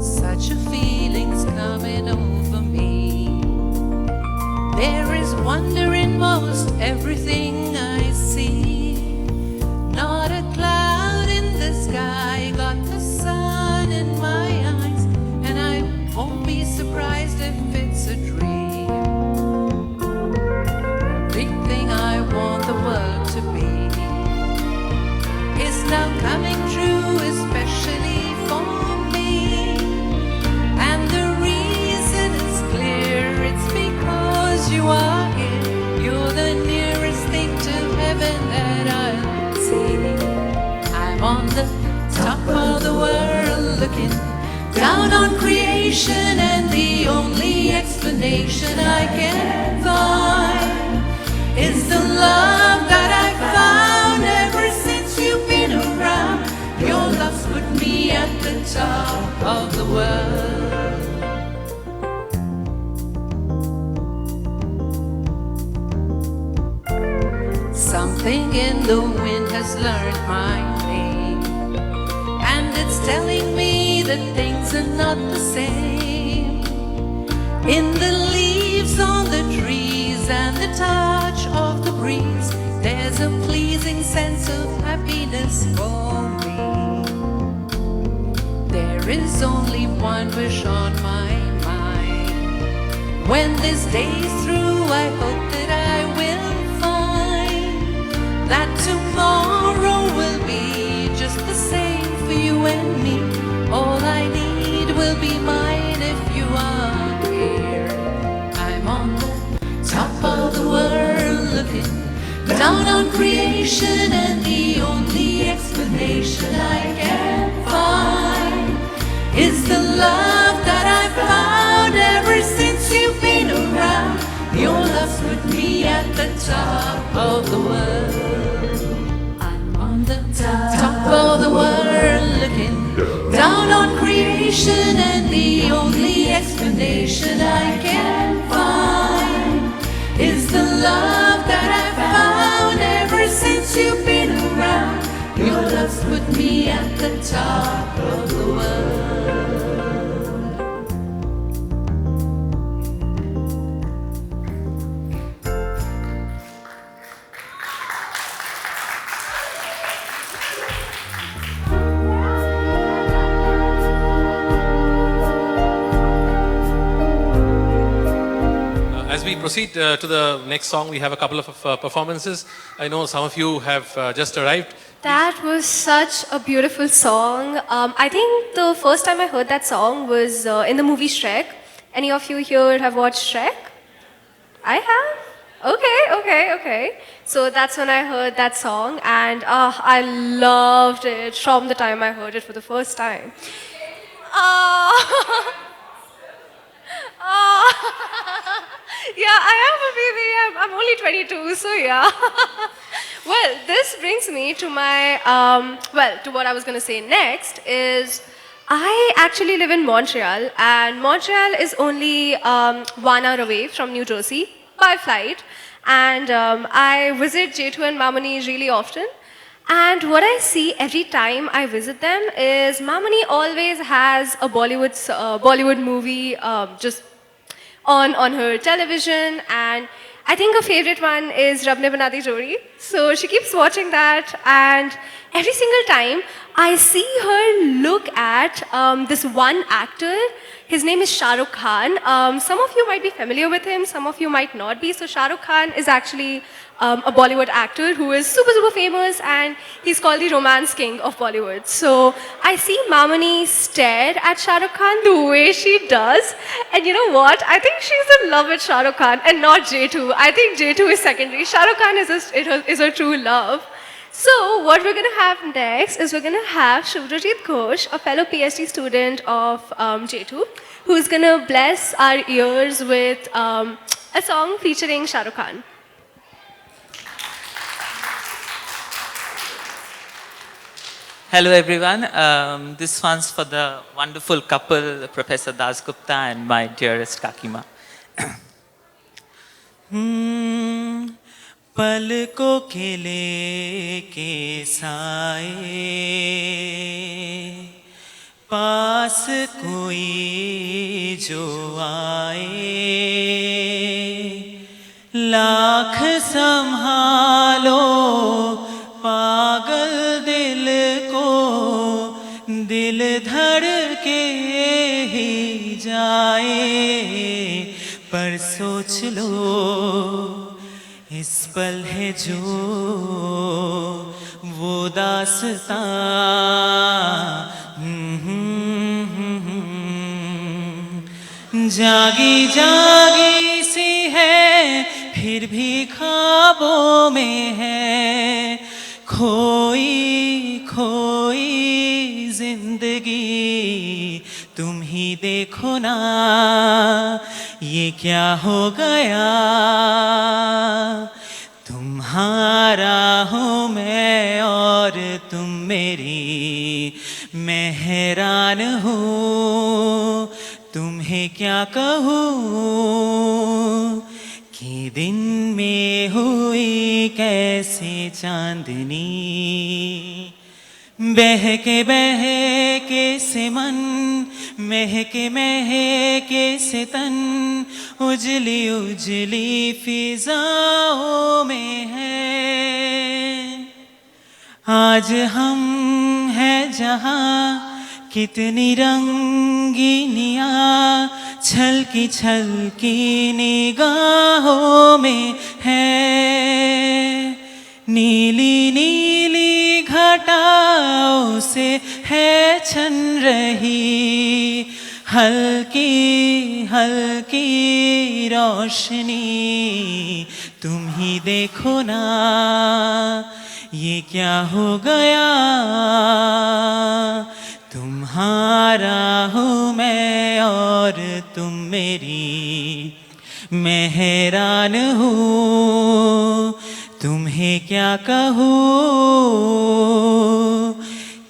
Such a feeling's coming over me. There is wonder in most everything I see. Not a cloud in the sky, got the sun in my eyes, and I won't be surprised if it's a dream. Everything I want the world to be is now coming true, especially for me. And the reason is clear, it's because you are here. You're the nearest thing to heaven that I'll see. I'm on the top of the world looking down on creation, and the only explanation I can find is the love that I've found ever since you've been around. Your love's put me at the top of the world. Something in the wind has learned my name, and it's telling me that things are not the same. In the leaves on the trees and the touch of the breeze, there's a pleasing sense of happiness for me. There is only one wish on my mind. When this day's through, I hope that I will find that tomorrow will be just the same for you and me. All I need will be mine if you are here. I'm on the top of the world looking down on creation, and the only explanation I can find is the love that I've found ever since you've been around. Your love's put me at the top of the world. I'm on the top of the world looking down on creation, and the only explanation I can find is the love that I've found ever since you've been around. Your love's put me at the top of the world. As we proceed to the next song, we have a couple of performances. I know some of you have just arrived. That was such a beautiful song. I think the first time I heard that song was in the movie Shrek. Any of you here have watched Shrek? I have? Okay. So that's when I heard that song, and I loved it from the time I heard it for the first time. Yeah, I have a baby. I'm only 22, so yeah. Well, this brings me me to my, to what I was going to say next is I actually live in Montreal, and Montreal is only 1 hour away from New Jersey by flight. And I visit J2 and Mamani really often. And what I see every time I visit them is Mamani always has a Bollywood movie just on her television, and I think her favorite one is Rab Ne Bana Di Jodi. So she keeps watching that, and every single time I see her look at this one actor. His name is Shah Rukh Khan. Some of you might be familiar with him, some of you might not be. So Shah Rukh Khan is actually a Bollywood actor who is super, super famous, and he's called the romance king of Bollywood. So I see Mamani stare at Shah Rukh Khan the way she does. And you know what? I think she's in love with Shah Rukh Khan and not J2. I think J2 is secondary. Shah Rukh Khan is her true love. So what we're going to have next is we're going to have Shubhrajit Ghosh, a fellow PhD student of J2, who's going to bless our ears with a song featuring Shah Rukh Khan. Hello everyone. This one's for the wonderful couple, Professor Dasgupta and my dearest Kakima. पलकों के लेके साए पास कोई जो आए लाख संभालो पागल दिल को दिल धड़के ही जाए पर सोच लो इस पल है जो वो दास्तां जागी जागी सी है फिर भी ख्वाबों में है खोई खोई जिंदगी तुम ही देखो ना ये क्या हो गया तुम्हारा हूँ मैं और तुम मेरी मैं हैरान हूँ तुम्हें क्या कहूँ कि दिन में हुई कैसे चांदनी बहके से मन महके से तन उजली उजली फिजाओं में है आज हम हैं जहाँ कितनी रंगीनियाँ छलकी निगाहों में है नीली नीली घटाओं से है छन रही हल्की हल्की रोशनी तुम ही देखो ना ये क्या हो गया तुम्हारा हूँ मैं और तुम मेरी मैं हैरान हूँ तुम्हें क्या कहूँ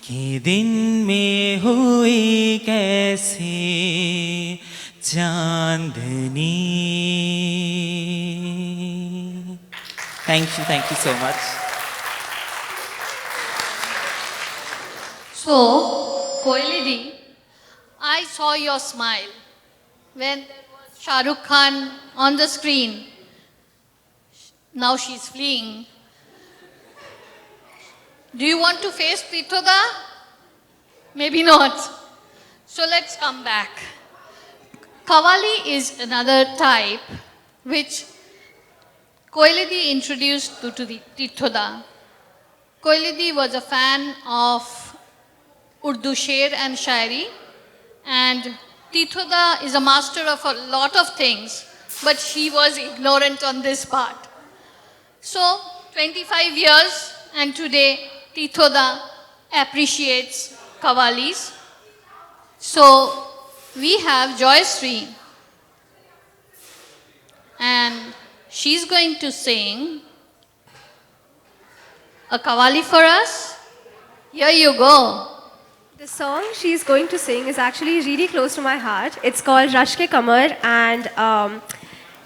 कि दिन में हुई कैसे चांदनी thank you so much. So, Koyeli, I saw your smile when there was Shah Rukh Khan on the screen. Now she's fleeing. Do you want to face Tirthankar? Maybe not. So let's come back. Qawwali is another type which Koyeli introduced to Tirthankar. Koyeli was a fan of Urdu Sher and Shairi, and Tirthankar is a master of a lot of things, but she was ignorant on this part. So, 25 years and today Tirthankar appreciates Qawwalis. So, we have Joyashree, and she's going to sing a kawali for us? Here you go. The song she's going to sing is actually really close to my heart. It's called Rash Ke Kamar, and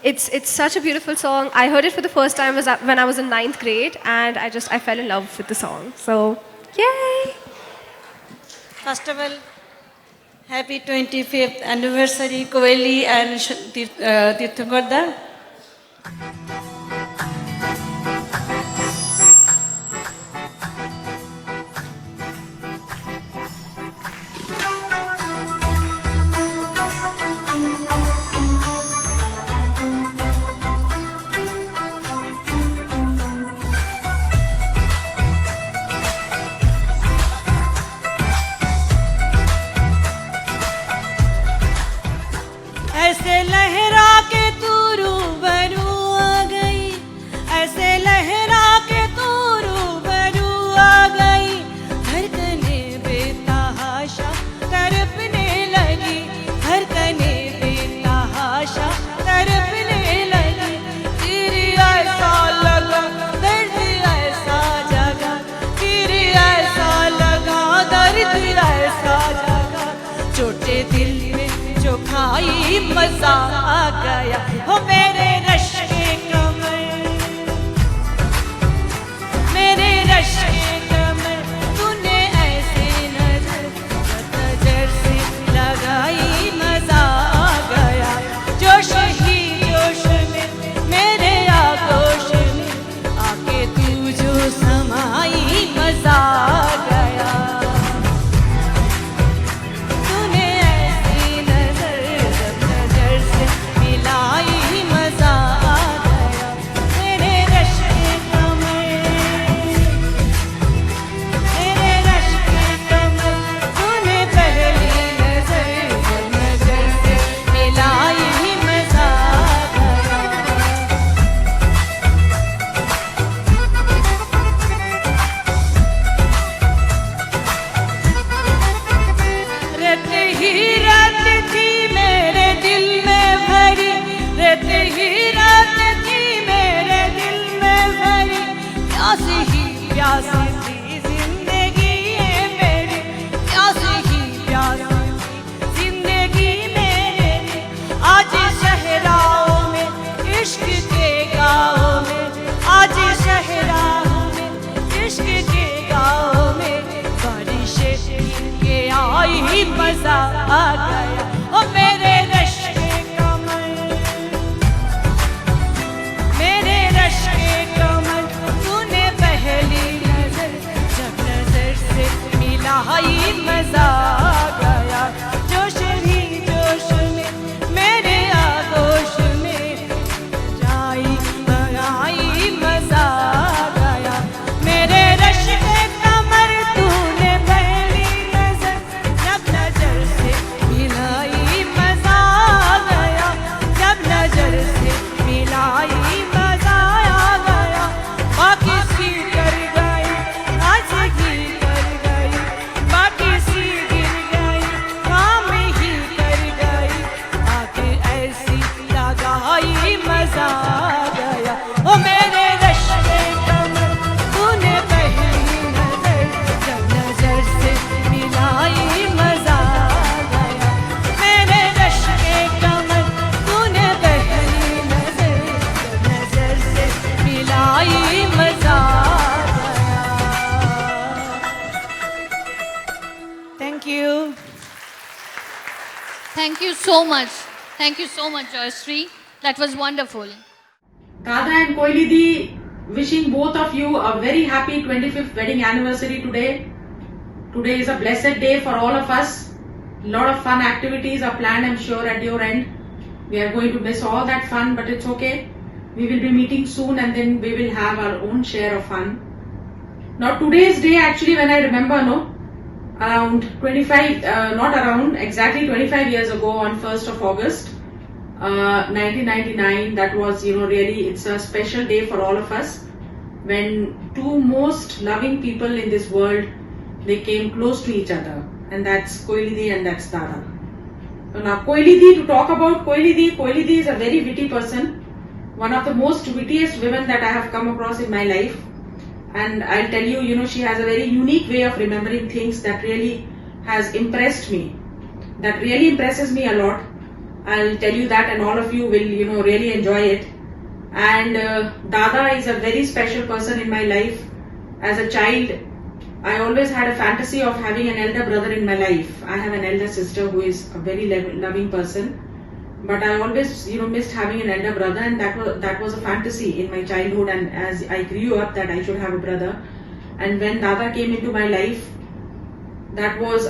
it's such a beautiful song. I heard it for the first time when I was in 9th grade, and I fell in love with the song. So, yay! First of all, happy 25th anniversary, Koyeli and Tirthankar. ऐसे लहरा के तू रूबरू आ गई, ऐसे लहरा के तू रूबरू आ गई, धड़कने बेतहाशा तड़पने लगी, धड़कने बेतहाशा तड़पने लगी, तेरी ऐसा लगा दर्द ऐसा जगा, तेरी ऐसा लगा दर्द ऐसा जगा, छोटे दिल में जो खाई मजा आ गया, हो मेरे रश के कमर, मेरे रश के कमर, तूने ऐसे नजर से लगाई मजा आ गया, जोश ही जोश में मेरे आगोश में आके तू जो समाई मजा आ गया, तूने ऐसी नजर से मिलाई मजा आ गया, मेरे रश के कमर, मेरे रश के कमर, तूने पहली नजर से मिलाई मजा आ गया। रत ही रात थी मेरे दिल में भरी, रत ही रात थी मेरे दिल में भरी, प्यासी ही प्यासी थी जिंदगी है मेरी, प्यासी ही प्यासी थी जिंदगी मेरी, आज शहराओं में इश्क के गाँव में, आज शहराओं में इश्क के गाँव में, बारिशें के आई ही मजा आ गया, ओ मेरे रश के कमर, मेरे रश के कमर, तूने पहली नजर जब नजर से मिलाई मजा आ गया, जोश ही जोश में मेरे आगोश में आई मजा आ गया, मेरे रश के कमर, तूने पहली नजर जब नजर से मिलाई मजा आ गया, जब नजर से मिलाई मजा आ गया, बाकी सी कर गई आज ही कर गई, बाकी सी गिर गई काम ही कर गई, आगे ऐसी लगाई मजा आ गया, ओ मेरे रश के कमर, तूने पहली नजर जब नजर से मिलाई मजा आ गया, मेरे रश के कमर, तूने पहली नजर जब नजर से मिलाई मजा आ गया। Thank you. Thank you so much. Thank you so much, Joyashree. That was wonderful. Dada and Koyeli Di, wishing both of you a very happy 25th wedding anniversary today. Today is a blessed day for all of us. A lot of fun activities are planned, I'm sure, at your end. We are going to miss all that fun, but it's okay. We will be meeting soon and then we will have our own share of fun. Now today's day, actually, when I remember, around 25, not around, exactly 25 years ago on 1st of August, 1999, that was, really, it's a special day for all of us, when two most loving people in this world, they came close to each other, and that's Koyeli Di and that's Dada. So now Koyeli Di, to talk about Koyeli Di is a very witty person, one of the most wittiest women that I have come across in my life. And I'll tell you, she has a very unique way of remembering things that really has impressed me. That really impresses me a lot. I'll tell you that, and all of you will, really enjoy it. And Dada is a very special person in my life. As a child, I always had a fantasy of having an elder brother in my life. I have an elder sister who is a very loving person, but I always, missed having an elder brother, and that was a fantasy in my childhood. And as I grew up, that I should have a brother. And when Dada came into my life, that was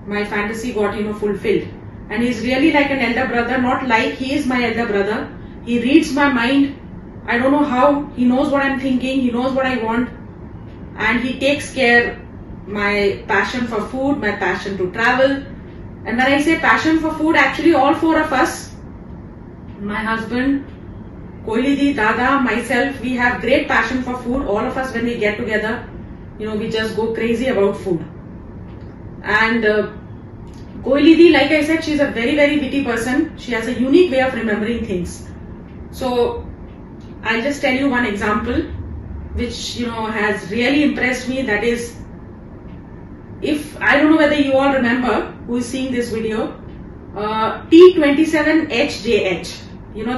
my fantasy got fulfilled. And he's really like an elder brother, not like he is my elder brother. He reads my mind. I don't know how. He knows what I'm thinking. He knows what I want. And he takes care my passion for food, my passion to travel. And when I say passion for food, actually all four of us, my husband, Koyeli di, Dada, myself, we have great passion for food. All of us, when we get together, we just go crazy about food. And Koyeli di, like I said, she's a very, very witty person. She has a unique way of remembering things. So I'll just tell you one example which has really impressed me. That is, if I don't know whether you all remember who is seeing this video, T27HJH.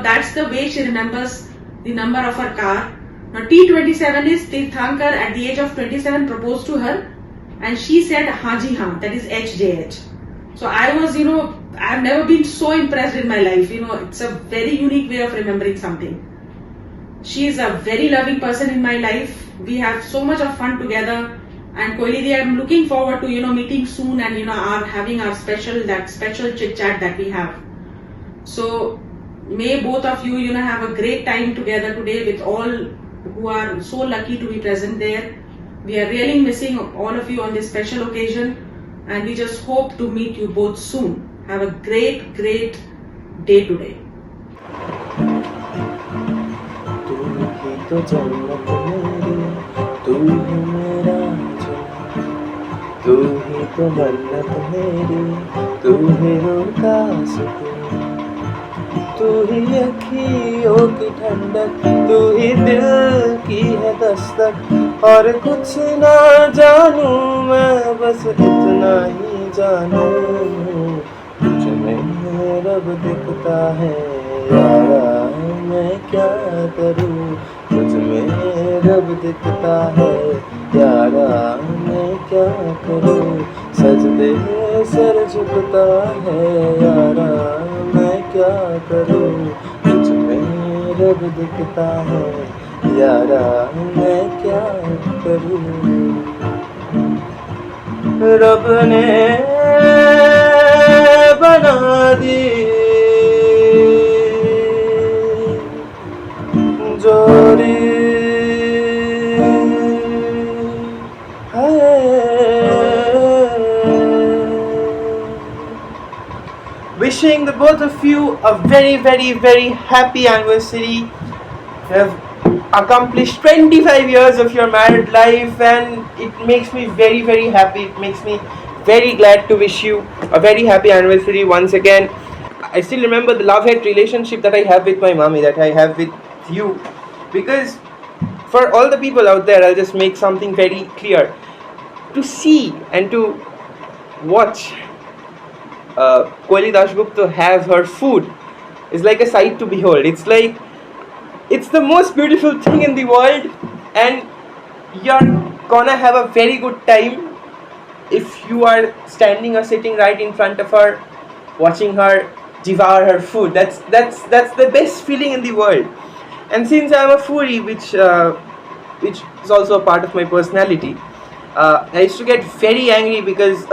That's the way she remembers the number of her car. Now T27 is Tirthankar at the age of 27 proposed to her, and she said Haji Haan, that is HJH. So I was, I've never been so impressed in my life. It's a very unique way of remembering something. She is a very loving person in my life. We have so much of fun together. And Koyeli di, I'm looking forward to, meeting soon and, having our special chit chat that we have. So may both of you, have a great time together today with all who are so lucky to be present there. We are really missing all of you on this special occasion. And we just hope to meet you both soon. Have a great, great day today. तो जन्नत मेरी तू ही मेरा जान, तू ही तो मन्नत मेरी, तू ही रूह का सुकून, तू ही अखियों की ठंडक, तू ही दिल की है दस्तक, और कुछ ना जानूं मैं, बस इतना ही जानूं, तुझ में रब दिखता है यारा, मैं क्या करूं, तुझ में रब दिखता है यारा, मैं क्या करूं, सजदे सर झुकता है यारा, मैं क्या करूं, तुझ में रब दिखता है यारा, मैं क्या करूं। रब ने बना दी जोड़ी है, wishing the both of you a very, very, very happy anniversary. You have accomplished 25 years of your married life, and it makes me very, very happy. It makes me very glad to wish you a very happy anniversary once again. I still remember the love-hate relationship that I have with my mommy, that I have with you, because for all the people out there, I'll just make something very clear. To see and to watch Koyeli Dasgupta have her food is like a sight to behold. It's like, it's the most beautiful thing in the world, and you're gonna have a very good time if you are standing or sitting right in front of her, watching her devour her food. That's the best feeling in the world. And since I'm a foodie, which is also a part of my personality, I used to get very angry because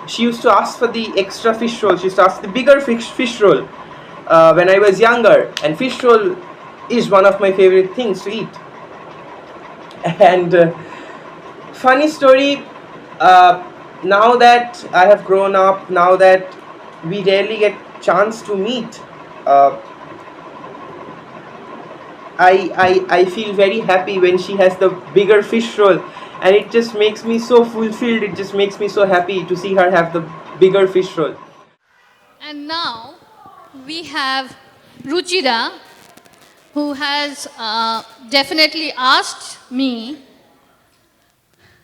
she used to ask for the extra fish roll. She used to ask the bigger fish roll when I was younger, and fish roll is one of my favorite things to eat. And funny story, now that I have grown up, now that we rarely get chance to meet, I feel very happy when she has the bigger fish roll, and it just makes me so fulfilled. It just makes me so happy to see her have the bigger fish roll. And now we have Ruchira, who has definitely asked me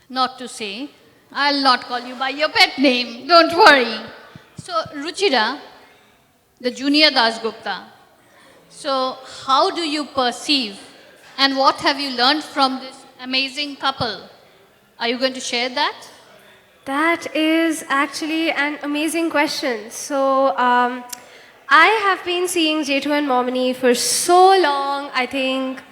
not to say. I'll not call you by your pet name, don't worry. So, Ruchira, the junior Dasgupta. So, how do you perceive and what have you learned from this amazing couple? Are you going to share that? That is actually an amazing question. So, I have been seeing J2 and Momini for so long. I think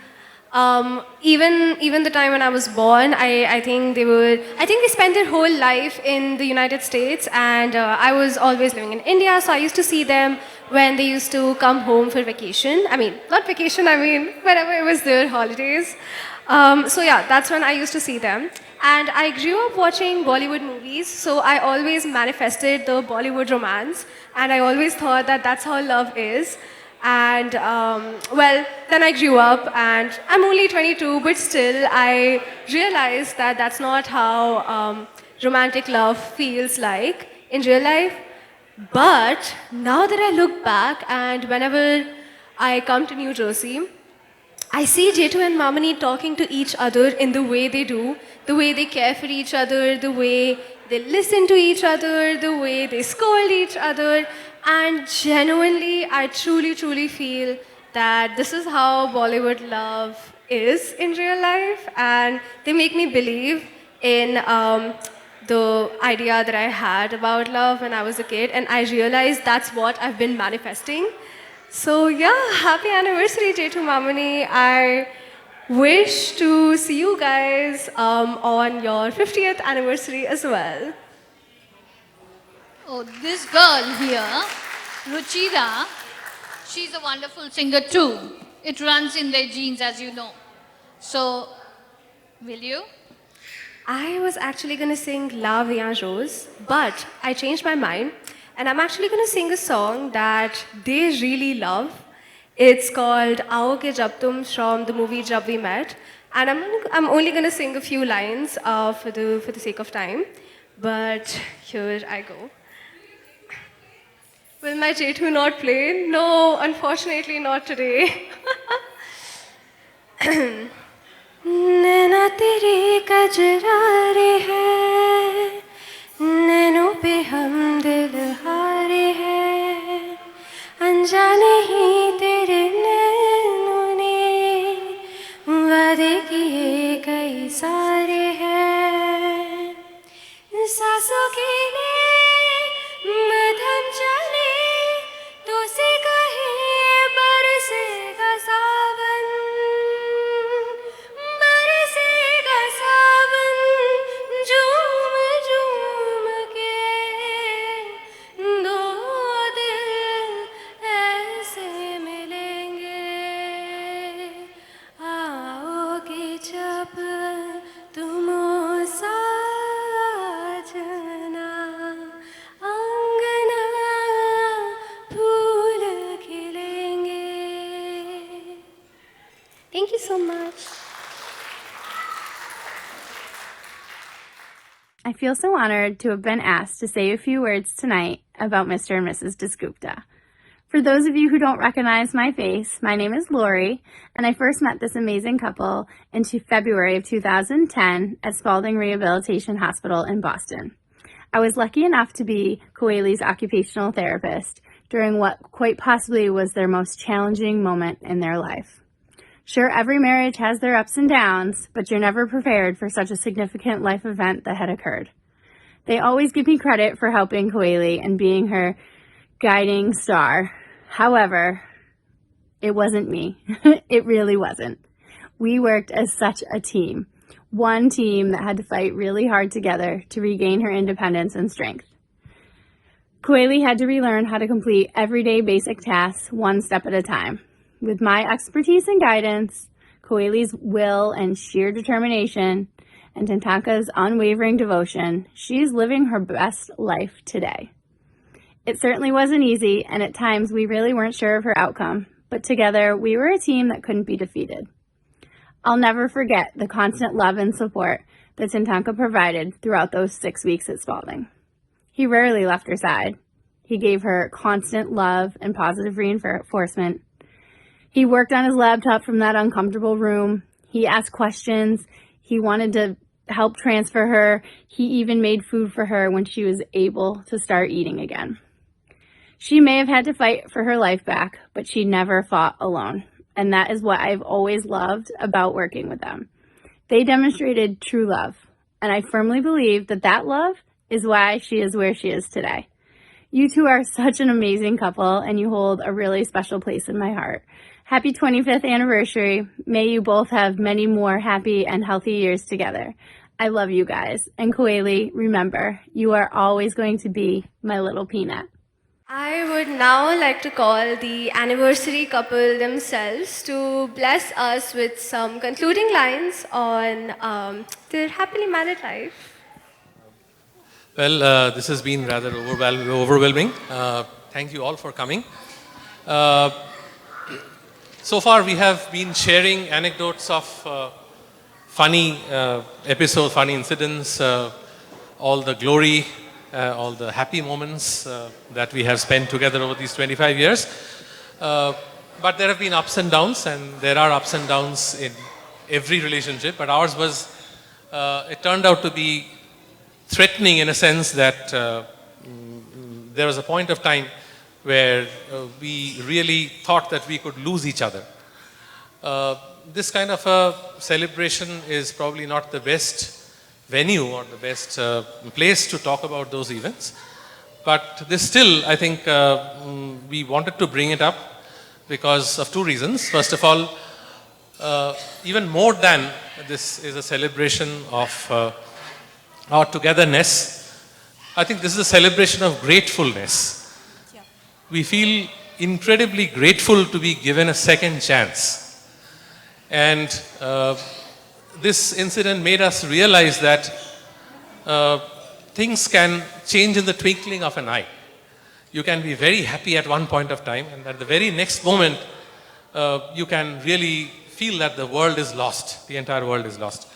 even the time when I was born, I think they spent their whole life in the United States, and I was always living in India. So I used to see them when they used to come home for vacation. I mean, not vacation. I mean, whenever it was their holidays. So yeah, that's when I used to see them. And I grew up watching Bollywood movies, so I always manifested the Bollywood romance, and I always thought that that's how love is. And well, then I grew up, and I'm only 22, but still I realized that that's not how romantic love feels like in real life. But now that I look back, and whenever I come to New Jersey, I see J2 and Mamani talking to each other in the way they do, the way they care for each other, the way they listen to each other, the way they scold each other. And genuinely, I truly feel that this is how Bollywood love is in real life. And they make me believe in the idea that I had about love when I was a kid. And I realized that's what I've been manifesting. So yeah, happy anniversary, J2 Mamani. I wish to see you guys on your 50th anniversary as well. Oh, this girl here, Ruchira, she's a wonderful singer too. It runs in their genes, as you know. So, will you? I was actually going to sing La Vie Rose, but I changed my mind. And I'm actually going to sing a song that they really love. It's called Aaoge Jab Tum from the movie Jab We Met. And I'm only going to sing a few lines for the sake of time. But here I go. Will my J2 not play? No, unfortunately not today. नैना तेरे कजरारे हैं, नैनों पे हम दिल हारे हैं, अनजाने ही तेरे नैनों ने वादे किए कई सारे हैं, सांसों के लिए मधम चले तो से कहीं बरसेगा सावन, बरसेगा सावन, झूम झूम के दो दिल ऐसे मिलेंगे, आओगे जब तुम ओ साजना, अंगना फूल खिलेंगे. Thank you so much. I feel so honored to have been asked to say a few words tonight about Mr. and Mrs. Dasgupta. For those of you who don't recognize my face, my name is Lori, and I first met this amazing couple in February of 2010 at Spalding Rehabilitation Hospital in Boston. I was lucky enough to be Koyeli's occupational therapist during what quite possibly was their most challenging moment in their life. Sure, every marriage has their ups and downs, but you're never prepared for such a significant life event that had occurred. They always give me credit for helping Koyeli and being her guiding star. However, it wasn't me. It really wasn't. We worked as such a team. One team that had to fight really hard together to regain her independence and strength. Koyeli had to relearn how to complete everyday basic tasks one step at a time. With my expertise and guidance, Koyeli's will and sheer determination, and Tirthankar's unwavering devotion, she's living her best life today. It certainly wasn't easy, and at times we really weren't sure of her outcome, but together we were a team that couldn't be defeated. I'll never forget the constant love and support that Tirthankar provided throughout those 6 weeks at Spalding. He rarely left her side. He gave her constant love and positive reinforcement. He worked on his laptop from that uncomfortable room. He asked questions. He wanted to helped transfer her. He even made food for her when she was able to start eating again. She may have had to fight for her life back, but she never fought alone. And that is what I've always loved about working with them. They demonstrated true love. And I firmly believe that that love is why she is where she is today. You two are such an amazing couple, and you hold a really special place in my heart. Happy 25th anniversary. May you both have many more happy and healthy years together. I love you guys. And Koyeli, remember, you are always going to be my little peanut. I would now like to call the anniversary couple themselves to bless us with some concluding lines on their happily married life. Well, this has been rather overwhelming. Thank you all for coming. So far, we have been sharing anecdotes of funny episodes, funny incidents, all the glory, all the happy moments that we have spent together over these 25 years. But there have been ups and downs, and there are ups and downs in every relationship. But ours was, it turned out to be threatening in a sense that there was a point of time where we really thought that we could lose each other. This kind of a celebration is probably not the best venue or the best place to talk about those events. But this still, I think, we wanted to bring it up because of two reasons. First of all, even more than this is a celebration of our togetherness, I think this is a celebration of gratefulness. Yeah. We feel incredibly grateful to be given a second chance. And this incident made us realize that things can change in the twinkling of an eye. You can be very happy at one point of time, and at the very next moment, you can really feel that the world is lost, the entire world is lost.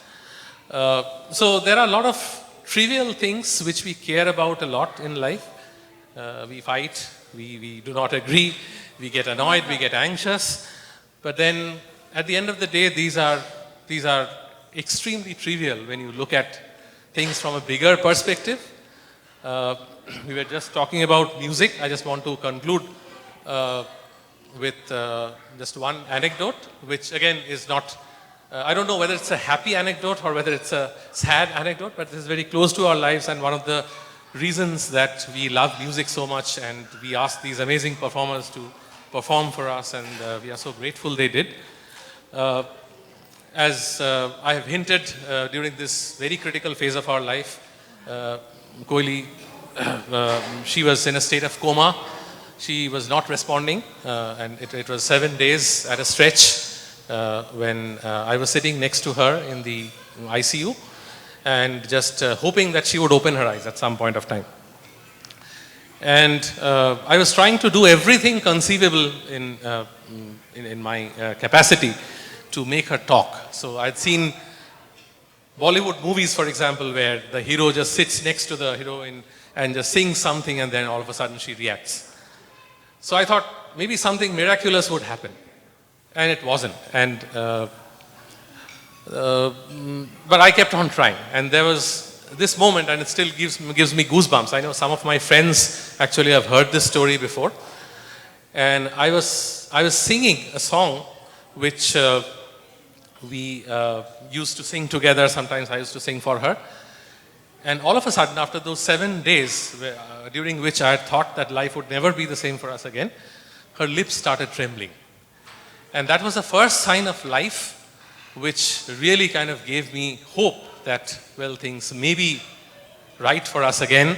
So there are a lot of trivial things which we care about a lot in life. We fight, we do not agree, we get annoyed, we get anxious. But then at the end of the day, these are extremely trivial when you look at things from a bigger perspective. We were just talking about music. I just want to conclude with just one anecdote, which again is not, I don't know whether it's a happy anecdote or whether it's a sad anecdote, but this is very close to our lives and one of the reasons that we love music so much, and we ask these amazing performers to perform for us, and we are so grateful they did. As I have hinted during this very critical phase of our life, Koyeli, she was in a state of coma. She was not responding, and it was 7 days at a stretch when I was sitting next to her in the ICU and just hoping that she would open her eyes at some point of time. And I was trying to do everything conceivable in my capacity to make her talk. So I'd seen Bollywood movies, for example, where the hero just sits next to the heroine and just sings something, and then all of a sudden she reacts. So I thought maybe something miraculous would happen, and it wasn't. And but I kept on trying, and there was this moment, and it still gives me goosebumps. I know some of my friends actually have heard this story before, and I was singing a song which we used to sing together. Sometimes I used to sing for her. And all of a sudden, after those 7 days, during which I had thought that life would never be the same for us again, her lips started trembling. And that was the first sign of life, which really kind of gave me hope that, well, things may be right for us again.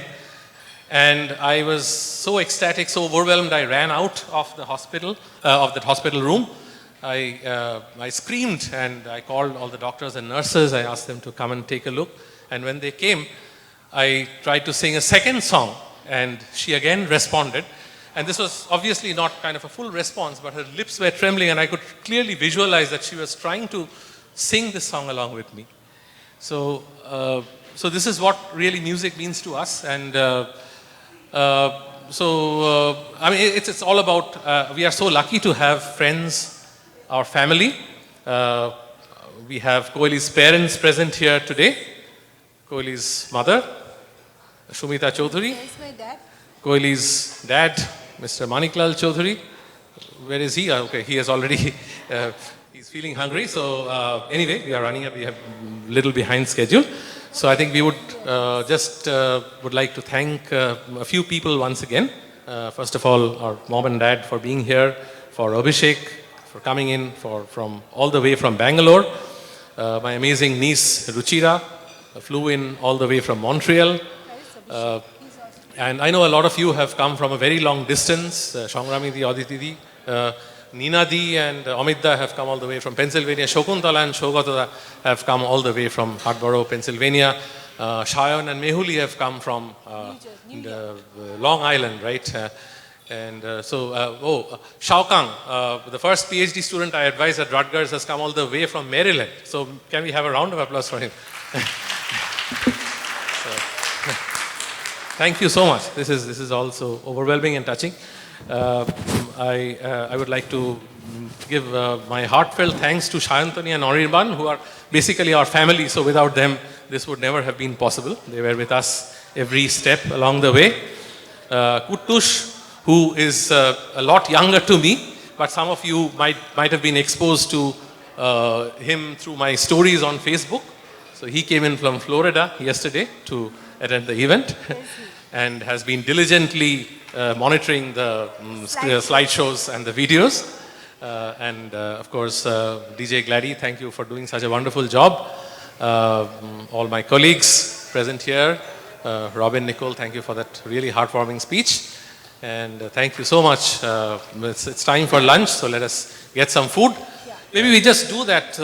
And I was so ecstatic, so overwhelmed, I ran out of the hospital, of that hospital room. I screamed, and I called all the doctors and nurses. I asked them to come and take a look. And when they came, I tried to sing a second song, and she again responded. And this was obviously not kind of a full response, but her lips were trembling, and I could clearly visualize that she was trying to sing this song along with me. So, so this is what really music means to us. And I mean, it's all about, we are so lucky to have friends, our family. We have Koyeli's parents present here today. Koyeli's mother, Shumita Chaudhary. Yes, my dad. Koyeli's dad, Mr. Maniklal Chaudhary. Where is he? Okay, he has already, he's feeling hungry. So anyway, we are running up, we have a little behind schedule. So I think we would would like to thank a few people once again. First of all, our mom and dad for being here, for Abhishek, for coming in from all the way from Bangalore. My amazing niece Ruchira flew in all the way from Montreal. And I know a lot of you have come from a very long distance. Shangrami di, Aditi di, Nina di and Amida have come all the way from Pennsylvania. Shokuntala and Shogata have come all the way from Hartboro, Pennsylvania. Shayan and Mehuli have come from Long Island, right? Shao Kang, the first PhD student I advised at Rutgers, has come all the way from Maryland. So can we have a round of applause for him? Thank you so much. This is also overwhelming and touching. I would like to give my heartfelt thanks to Shayantani and Anirban, who are basically our family. So without them, this would never have been possible. They were with us every step along the way. Kuttush, who is a lot younger to me, but some of you might have been exposed to him through my stories on Facebook. So he came in from Florida yesterday to attend the event and has been diligently monitoring the slideshows and the videos. Of course, DJ Glady, thank you for doing such a wonderful job. All my colleagues present here, Robin, Nicole, thank you for that really heartwarming speech. And thank you so much. It's time for lunch, so let us get some food. Yeah. Maybe we just do that.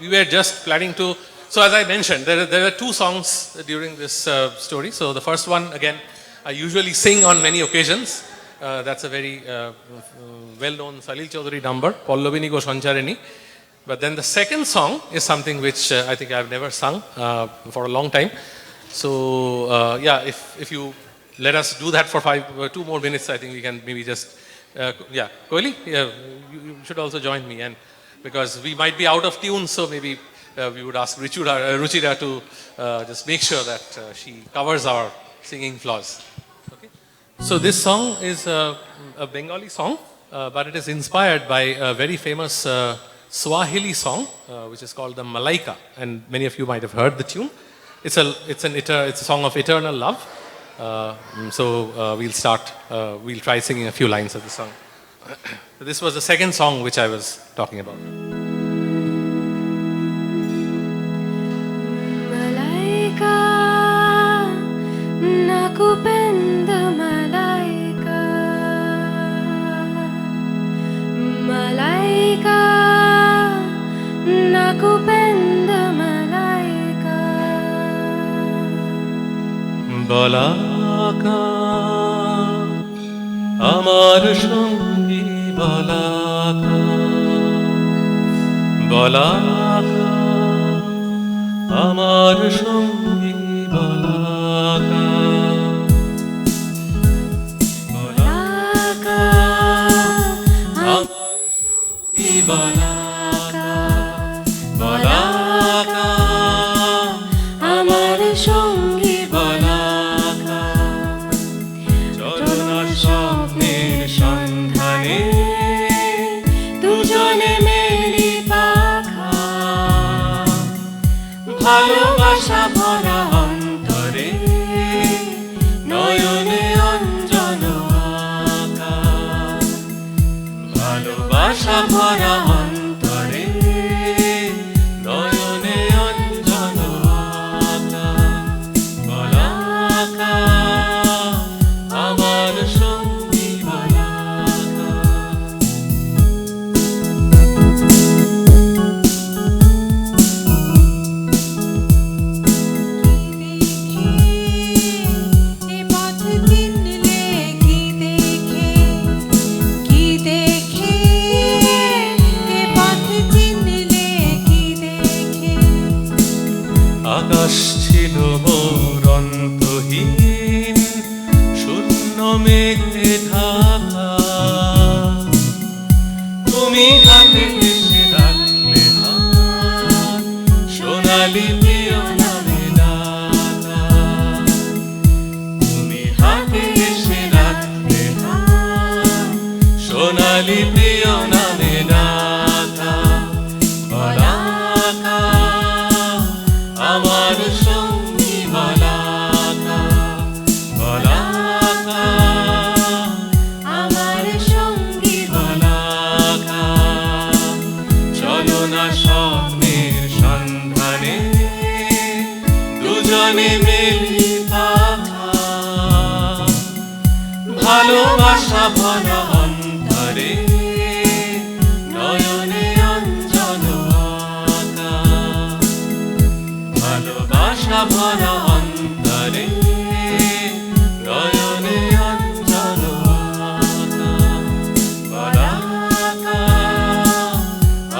We were just planning to. So as I mentioned, there are two songs during this story. So the first one, again, I usually sing on many occasions. That's a very well-known Salil Chaudhary number, Pollovini Go Sancharini. But then the second song is something which I think I've never sung for a long time. So if you let us do that for 2 more minutes, I think we can maybe just, Koyeli, you should also join me. And because we might be out of tune, so maybe we would ask Ruchira to just make sure that she covers our singing flaws. Okay? So this song is a Bengali song, but it is inspired by a very famous Swahili song, which is called the Malaika, and many of you might have heard the tune. It's a song of eternal love. We'll try singing a few lines of the song. This was the second song which I was talking about. Malaika, nakupenda malaika. Malaika, nakupenda malaika. Balaka, amar sangi balaka. Balaka, amar sangi balaka. Balaka, amar sangi balaka. Balaka, amar sangi balaka. Chorna স্বপ্নের সন্ধানে দুজনে মেলি পাখা ভালোবাসা ভরা অন্তরে নয়নে অঞ্জন আঁকা ভালোবাসা ভরা অন্তরে নয়নে অঞ্জন আঁকা বলাকা আমার সঙ্গী বলাকা আকাশ ছিল মোর অন্তহীন শূন্য মেঘে ঢাকা তুমি হাতে এসে রাখলে হাত সোনালি প্রিয় নামে না দুজনে মিলিত ভালোবাসা ভরা অন্তরে নয়নে অঞ্জন আঁকা ভালোবাসা ভরা অন্তরে নয়নে অঞ্জন আঁকা বারাকা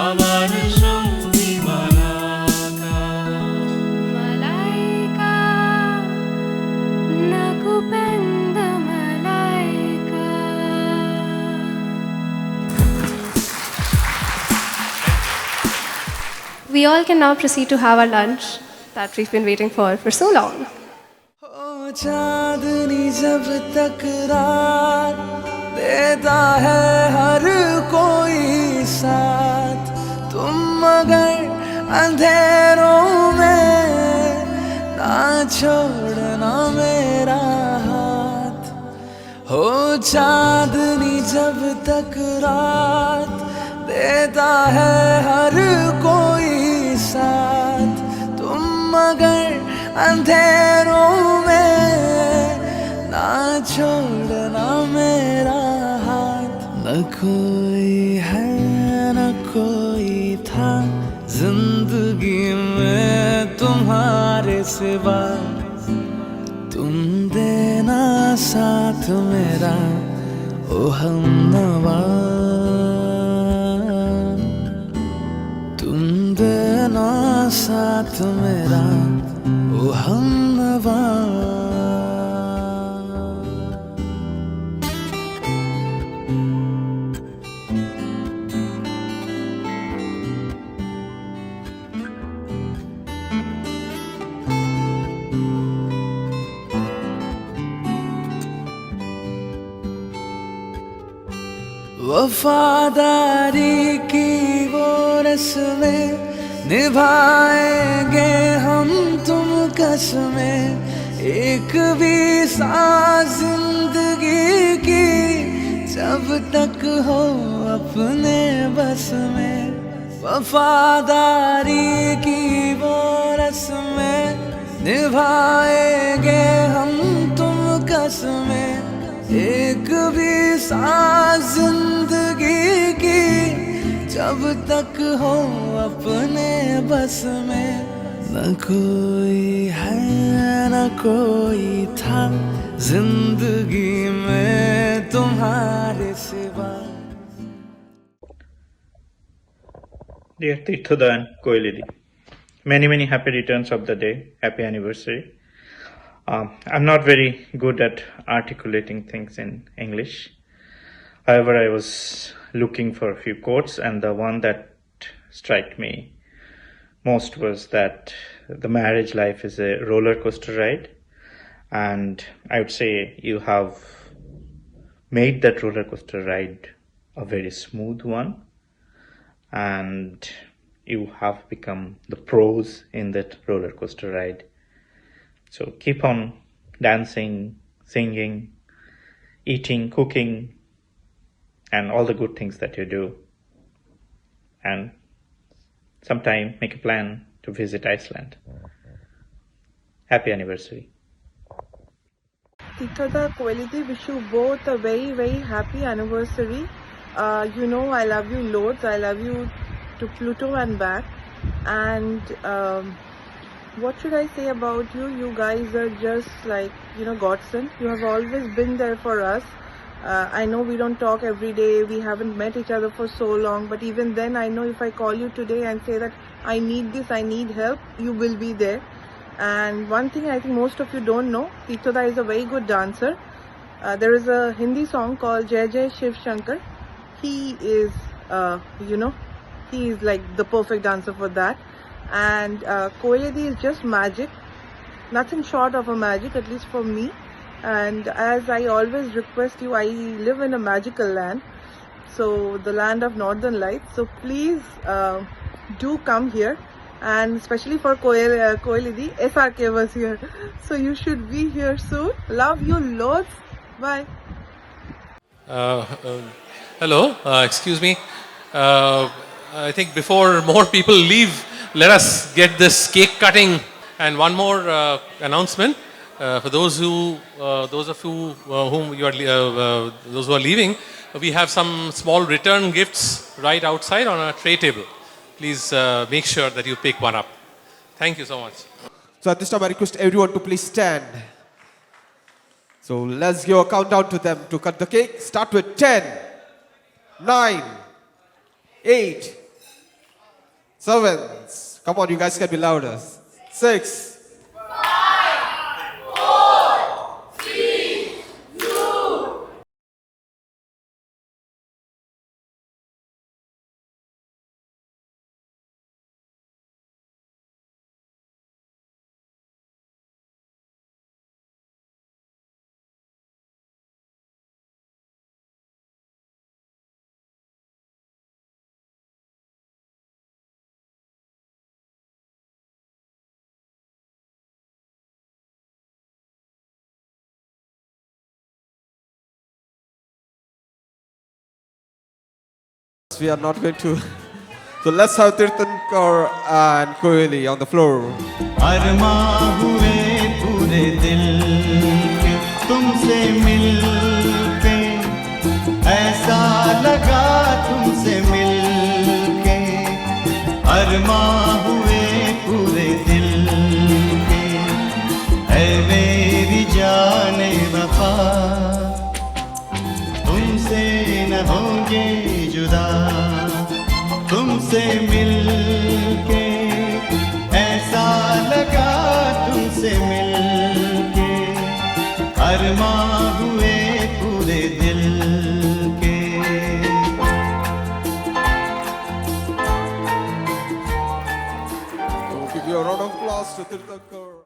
আমার সঙ্গী বারাকা Malaika, nakupenda malaika. We all can now proceed to have our lunch that we've been waiting for so long. चांदनी जब तक रात देता है हर कोई साथ तुम मगर अंधेरों में ना छोड़ना मेरा हाथ हो चांदनी जब तक रात देता है हर कोई साथ तुम मगर अंधेरों में ना छोड़ना मेरा हाथ न कोई है न कोई था जिंदगी में तुम्हारे सिवा तुम देना साथ मेरा ओ हमनवा तुम देना साथ मेरा ओ हमनवा वफादारी की वो रस्में निभाएंगे हम तुम कसमें एक भी सांस जिंदगी की जब तक हो अपने बस में वफादारी की वो रस्में निभाएंगे हम तुम कसमें एक भी सांस जिंदगी की जब तक हो अपने बस में न कोई है न कोई था जिंदगी में तुम्हारे सिवा Dear Tirthankar and Koyeli, many happy returns of the day, happy anniversary. I'm not very good at articulating things in English. However, I was looking for a few quotes, and the one that struck me most was that the marriage life is a roller coaster ride, and I would say you have made that roller coaster ride a very smooth one, and you have become the pros in that roller coaster ride. So keep on dancing, singing, eating, cooking, and all the good things that you do. And sometime make a plan to visit Iceland. Happy anniversary. Tirthankar, Koyeli, wish you both a very happy anniversary. You know I love you loads. I love you to Pluto and back. And what should I say about you? You guys are just like, godsend. You have always been there for us. I know we don't talk every day. We haven't met each other for so long. But even then, I know if I call you today and say that I need this, I need help, you will be there. And one thing I think most of you don't know, Tirthankar is a very good dancer. There is a Hindi song called Jai Jai Shiv Shankar. He is, he is like the perfect dancer for that. And Koyeli is just magic, nothing short of a magic, at least for me. And as I always request you, I live in a magical land, so the land of northern lights. So please do come here, and especially for Koyeli, SRK was here, so you should be here soon. Love you loads. Bye. Hello, excuse me. I think before more people leave, let us get this cake cutting And one more announcement for those of you whom you are those who are leaving. We have some small return gifts right outside on a tray table. Please make sure that you pick one up. Thank you so much. So at this time, I request everyone to please stand. So let's give a countdown to them to cut the cake. Start with 10, 9, 8, 7. Come on, you guys can be louder. 6. We are not going to. So let's have Tirthankar and Koyeli on the floor. अरमा हुए पूरे दिल के तुमसे मिलके ऐसा लगा तुमसे मिलके अरमा हुए पूरे दिल के ऐ मेरी जाने वफा तुमसे न होंगे जुदा तुमसे मिलके ऐसा लगा तुमसे मिलके अरमा हुए पूरे दिल के So give you a round of applause to Tirthankar.